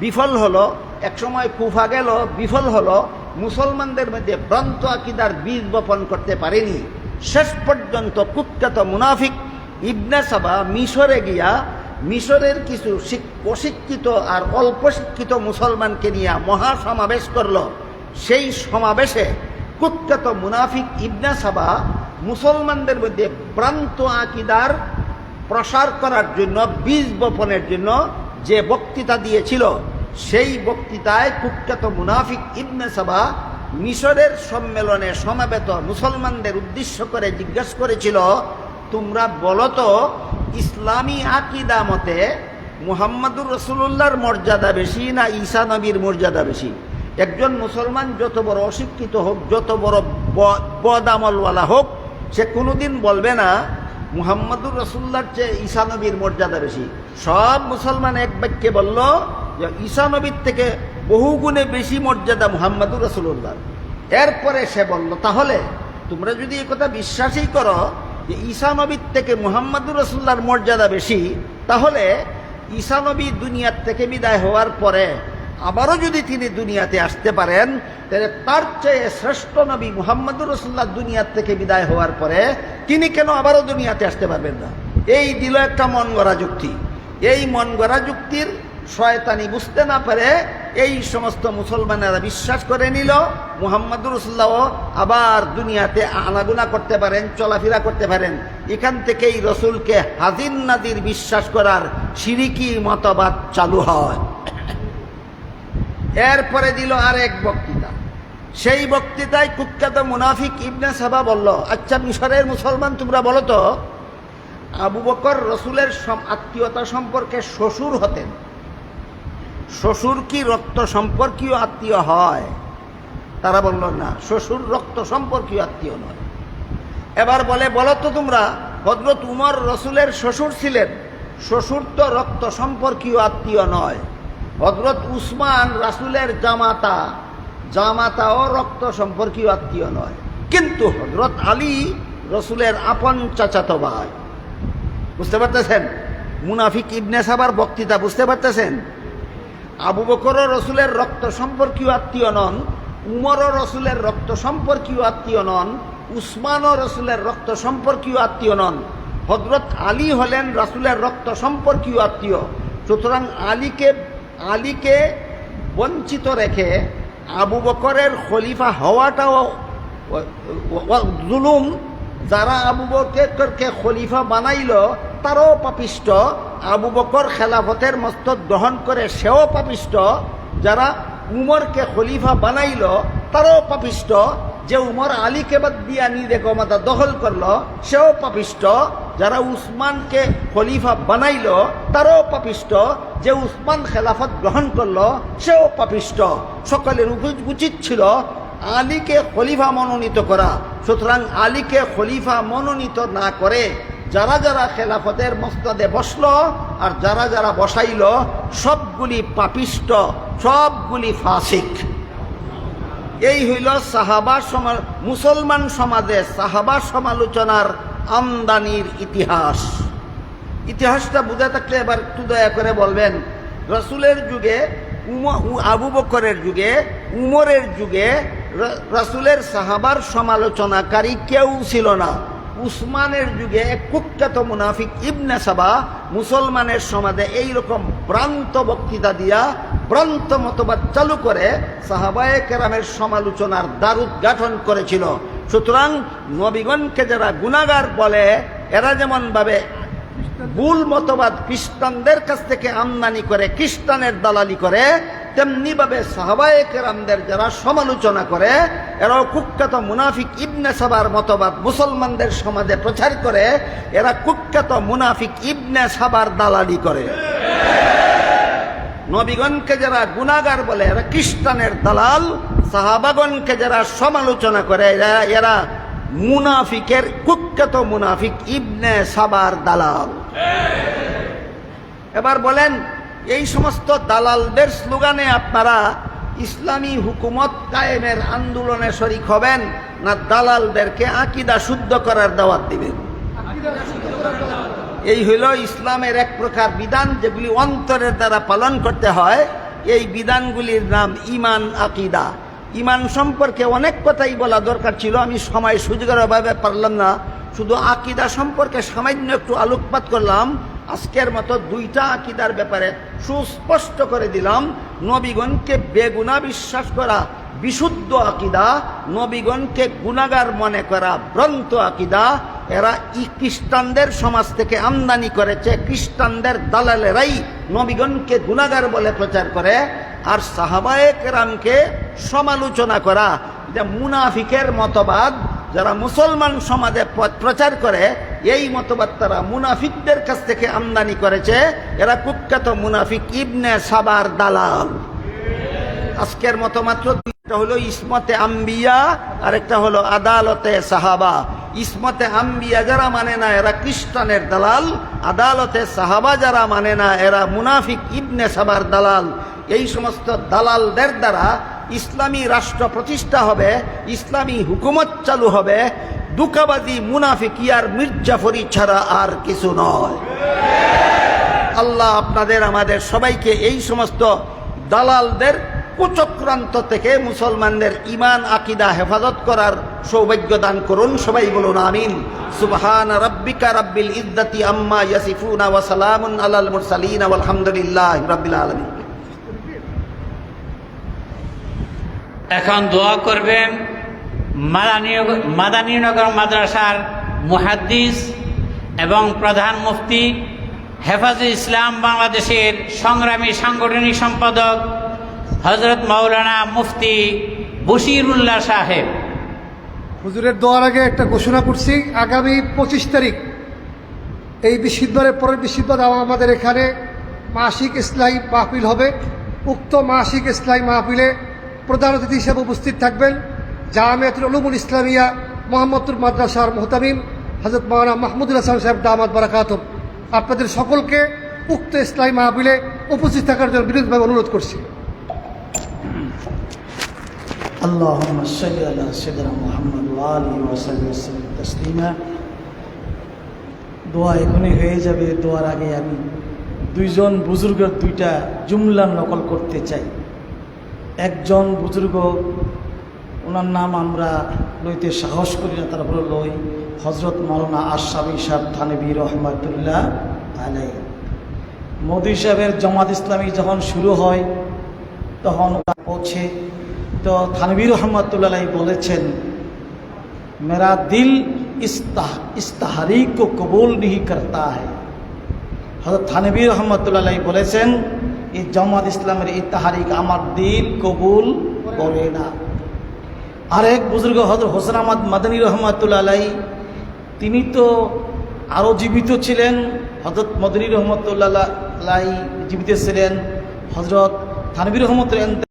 Speaker 1: বিফল হলো, এক সময় কুফা গেল, বিফল হলো, মুসলমানদের মধ্যে ভ্রান্ত আকীদার বীজ বপন করতে পারেনি। শেষ পর্যন্ত কুখ্যাত মুনাফিক ইবনে সাবা মিশরে গিয়া মিশরের কিছু অশিক্ষিত আর অল্প শিক্ষিত মুসলমানকে নিয়ে মহাসমাবেশ করল। সেই সমাবেশে কুখ্যাত মুনাফিক ইবনে সাবা মুসলমানদের মধ্যে ভ্রান্ত আকীদার প্রসার করার জন্য, বীজ বপনের জন্য যে বক্তৃতা দিয়েছিল, সেই বক্তৃতায় কুখ্যাত মুনাফিক ইবনে সাবা মিশরের সম্মেলনে সমাবেত মুসলমানদের উদ্দেশ্য করে জিজ্ঞাসা করেছিল, তোমরা বলো তো ইসলামী আকীদা মতে মুহাম্মদুর রাসূলুল্লাহর মর্যাদা বেশি না ঈসা নবীর মর্যাদা বেশি? একজন মুসলমান যত বড় অশিক্ষিত হোক, যত বড় বদামলওয়ালা হোক, সে কোনোদিন বলবে না মুহাম্মদুর রাসূলুল্লাহর চেয়ে ঈসা নবীর মর্যাদা বেশি। সব মুসলমান এক বাক্যে বলল যে ঈসা নবীর থেকে বহু গুণে বেশি মর্যাদা মুহাম্মদুর রাসূলুল্লাহ। এরপরে সে বলল, তাহলে তোমরা যদি এই কথা বিশ্বাসই করো যে ঈসা নবীর থেকে মুহাম্মদুর রাসূলুল্লাহর মর্যাদা বেশি, তাহলে ঈসা নবী দুনিয়ার থেকে বিদায় হওয়ার পরে আবারও যদি তিনি দুনিয়াতে আসতে পারেন, তাহলে তার চেয়ে শ্রেষ্ঠ নবী মুহাম্মদুর রাসূলুল্লাহ দুনিয়ার থেকে বিদায় হওয়ার পরে তিনি কেন আবারও দুনিয়াতে আসতে পারবেন না? এই দিল একটা মন গড়া যুক্তি। এই মন গড়া যুক্তির শয়তানি বুঝতে না পারে এই সমস্ত মুসলমানেরা বিশ্বাস করে নিল মুহাম্মদুর রাসূলুল্লাহ আবার দুনিয়াতে আনাগুনা করতে পারেন, চলাফেরা করতে পারেন। এখান থেকেই রসুলকে হাজির নাজির বিশ্বাস করার শিরিকি মতবাদ চালু হয়। এরপরে দিল আরেক বক্তৃতা। সেই বক্তৃতায় কুখ্যাত মুনাফিক ইবনে সাবা বলল, আচ্ছা মিশরের মুসলমান তোমরা বলো তো, আবু বকর রসুলের আত্মীয়তা সম্পর্কে শ্বশুর হতেন, শ্বশুর কি রক্ত সম্পর্কীয় আত্মীয় হয়? তারা বলল না, শ্বশুর রক্ত সম্পর্কীয় আত্মীয় নয়। এবার বলে, বলো তো তোমরা, হযরত উমর রসুলের শ্বশুর ছিলেন, শ্বশুর তো রক্ত সম্পর্কীয় আত্মীয় নয়। হযরত উসমান রাসূলের জামাতা, জামাতাও রক্ত সম্পর্কীয় আত্মীয় নয়। কিন্তু হযরত আলী রসুলের আপন চাচাতো ভাই। বুঝতে পারতেছেন মুনাফিক ইবনে সাবার বক্তৃতা? বুঝতে পারতেছেন? আবু বকরও রসুলের রক্ত সম্পর্কীয় আত্মীয় নন, উমরও রসুলের রক্ত সম্পর্কীয় আত্মীয় নন, উসমানও রসুলের রক্ত সম্পর্কীয় আত্মীয় নন। হযরত আলী হলেন রসুলের রক্ত সম্পর্কীয় আত্মীয়। সুতরাং আলীকে বঞ্চিত রেখে আবু বকরের খলিফা হওয়াটাও জুলুম। যারা আবু বকরকে খলিফা বানাইল তারাও পাপিষ্ট, আবু বকর খেলাফতের মস্তক গ্রহণ করে সেও পাপিষ্ট। যারা উমরকে খলিফা বানাইল তারাও পাপিষ্ট। যে উমর আলীকে বাদ দিয়া নিজে ক্ষমতা দখল করলো সেও পাপিষ্ট। যারা উসমানকে খলিফা বানাইল তারাও পাপিষ্ট। যে উসমান খেলাফত গ্রহণ করলো সেও পাপিষ্ট। সকলের উচিত ছিল আলীকে খলিফা মনোনীত করা। সুতরাং আলীকে খলিফা মনোনীত না করে যারা যারা খেলাফতের মসনদে বসলো আর যারা যারা বসাইল সবগুলি পাপিষ্ট, সবগুলি ফাসিক। এই হইল সাহাবা মুসলমান সমাজে সাহাবা সমালোচনার আমদানির ইতিহাস। ইতিহাসটা বুঝে থাকলে এবার একটু দয়া করে বলবেন, রসুলের যুগে, আবু বকরের যুগে, উমরের যুগে রসুলের সাহাবার সমালোচনাকারী কেউ ছিল না। উসমানের যুগে কুখ্যাত মুনাফিক ইবনে সাবা মুসলমানের সমাজে এইরকম ভ্রান্ত বক্তৃতা দিয়া ভ্রান্ত মতবাদ চালু করে সাহাবায়ে কেরামের সমালোচনার দ্বারুদ্ঘাটন করেছিল। সুতরাং নবীগণকে যারা গুনাহগার বলে, এরা যেমন ভাবে ভুল মতবাদ খ্রিস্টানদের কাছ থেকে আমদানি করে, খ্রিস্টানের দালালি করে, তেমনি ভাবে সাহাবায়ে কেরামদের যারা সমালোচনা করে এরাও কুখ্যাত মুনাফিক ইবনে সাবার মতবাদ মুসলমানদের সমাজে প্রচার করে। এরা কুখ্যাত মুনাফিক ইবনে সাবার দালালি করে। নবীগণকে যারা গুনাহগার বলে এরা খ্রিস্টানের দালাল, সাহাবাগণকে যারা সমালোচনা করে এরা মুনাফিকের কুখ্যাত মুনাফিক ইবনে সাবার দালাল। এবার বলেন, এই সমস্ত দালালদের স্লোগানে আপনারা ইসলামী হুকুমত কায়েমের আন্দোলনে শরীক হবেন না দালালদেরকে আকীদা শুদ্ধ করার দাওয়াত দিবেন? এই হইল ইসলামের এক প্রকার বিধান, যেগুলি অন্তরের দ্বারা পালন করতে হয়। এই বিধানগুলির নাম ঈমান, আকীদা। ঈমান সম্পর্কে অনেক কথাই বলা দরকার ছিল, আমি সময় সুযোগের অভাবে পারলাম না। শুধু আকীদা সম্পর্কে সামান্য একটু আলোকপাত করলাম। আজকের মতো দুইটা আকীদার ব্যাপারে সুস্পষ্ট করে দিলাম। নবীগণকে বেগুনা বিশ্বাস করা বিশুদ্ধ আকীদা, নবীগণকে গুনাহগার মনে করা ভ্রান্ত আকীদা। এরা খ্রিস্টানদের সমাজ থেকে আমদানি করেছে। খ্রিস্টানদের দালালেরাই নবীগণকে গুনাহগার বলে প্রচার করে। আর সাহাবায়ে কেরামকে সমালোচনা করা যে মুনাফিকের মতবাদ যারা মুসলমান সমাজে প্রচার করে, এই মতবাদ তারা মুনাফিকদের কাছ থেকে আমদানি করেছে। এরা কুখ্যাত মুনাফিক ইবনে সাবার দালাল। আজকের মতো মাত্র দুইটা হলো ইসমতে আম্বিয়া আর একটা হলো আদালতে সাহাবা। ইসমতে আম্বিয়া যারা মানে না এরা খ্রিস্টানের দালাল, আদালতে সাহাবা যারা মানে না এরা মুনাফিক ইবনে সাবার দালাল। এই সমস্ত দালালদের দ্বারা ইসলামী রাষ্ট্র প্রতিষ্ঠা হবে, ইসলামী হুকুমত চালু হবে। দুকাবাজি মুনাফিকি আর মির্জাফরি ছাড়া আর কিছু নয়। আল্লাহ আপনাদের আমাদের সবাইকে এই সমস্ত দালালদের কুচক্রান্ত থেকে মুসলমানদের ঈমান আকীদা হেফাজত করার সৌভাগ্য দান করুন। সবাই বলুন আমিন। সুবহান রাব্বিকা রাব্বিল ইজ্জাতি আম্মা ইয়াসিফুন ওয়া সালামুন আলাল মুরসালিন ওয়ালহামদুলিল্লাহি রাব্বিল আলামিন।
Speaker 2: এখন দোয়া করবেন মাদানীনগর মাদ্রাসার মুহাদ্দিস এবং প্রধান মুফতি হেফাজে ইসলাম বাংলাদেশের সংগ্রামী সাংগঠনিক সম্পাদক হযরত মাওলানা মুফতি বশিরুল্লাহ সাহেব।
Speaker 3: হুজুরের দোয়ার আগে একটা ঘোষণা করছি, আগামী 25 তারিখ এই বৃহস্পতিবারের পরের বৃহস্পতিবার আমাদের এখানে মাসিক ইসলাহি মাহফিল হবে। উক্ত মাসিক ইসলাহি মাহফিলে প্রধান অতিথি হিসেবে উপস্থিত থাকবেন জামিয়াতুল উলুমুল ইসলামিয়া মোহাম্মদপুর মাদ্রাসার মুহতামিম হযরত মাওলানা মাহমুদুল হাসান সাহেব দামাত বারাকাতুহু। আপনাদের সকলকে উক্ত ইসলাহি মাহফিলে উপস্থিত থাকার জন্য বিনীতভাবে অনুরোধ করছি।
Speaker 4: আল্লাহুম্মা সাল্লি আলা সাইয়্যিদিনা মুহাম্মদ ওয়া আলিহি ওয়া সাহবিহি ওয়াসাল্লাম তাসলিমা। দোয়া এখনই হয়ে যাবে। দোয়ার আগে আমি দুইজন বুজুর্গের দুইটা জুমলা নকল করতে চাই। একজন বুজুর্গ, ওনার নাম আমরা লইতে সাহস করি না, তারপরে লই, হযরত মাওলানা আশরাফি সাহেব থানভী রহমাতুল্লাহ আলাইহি। মোদি সাহেবের জামাত ইসলামী যখন শুরু হয় তখন পৌঁছে তো থানভী রহমাতুল্লাহ আলাইহি বলেছেন, মেরা দিল ইস তাহরিক কো কবুল नहीं करता है। হযরত থানভী রহমাতুল্লাহ আলাইহি বলেছেন, এই জামাত ইসলামের এই তাহরিক আমার দিল কবুল করে না। আরেক বুজুর্গ হযরত হোসেন আহমদ মাদানী রহমাতুল্লাহ আলাইহি, তিনি তো আরও জীবিত ছিলেন। হযরত মদনী রহমাতুল্লাহ আলাইহি জীবিত ছিলেন, হযরত থানভী রহমাতুল্লাহ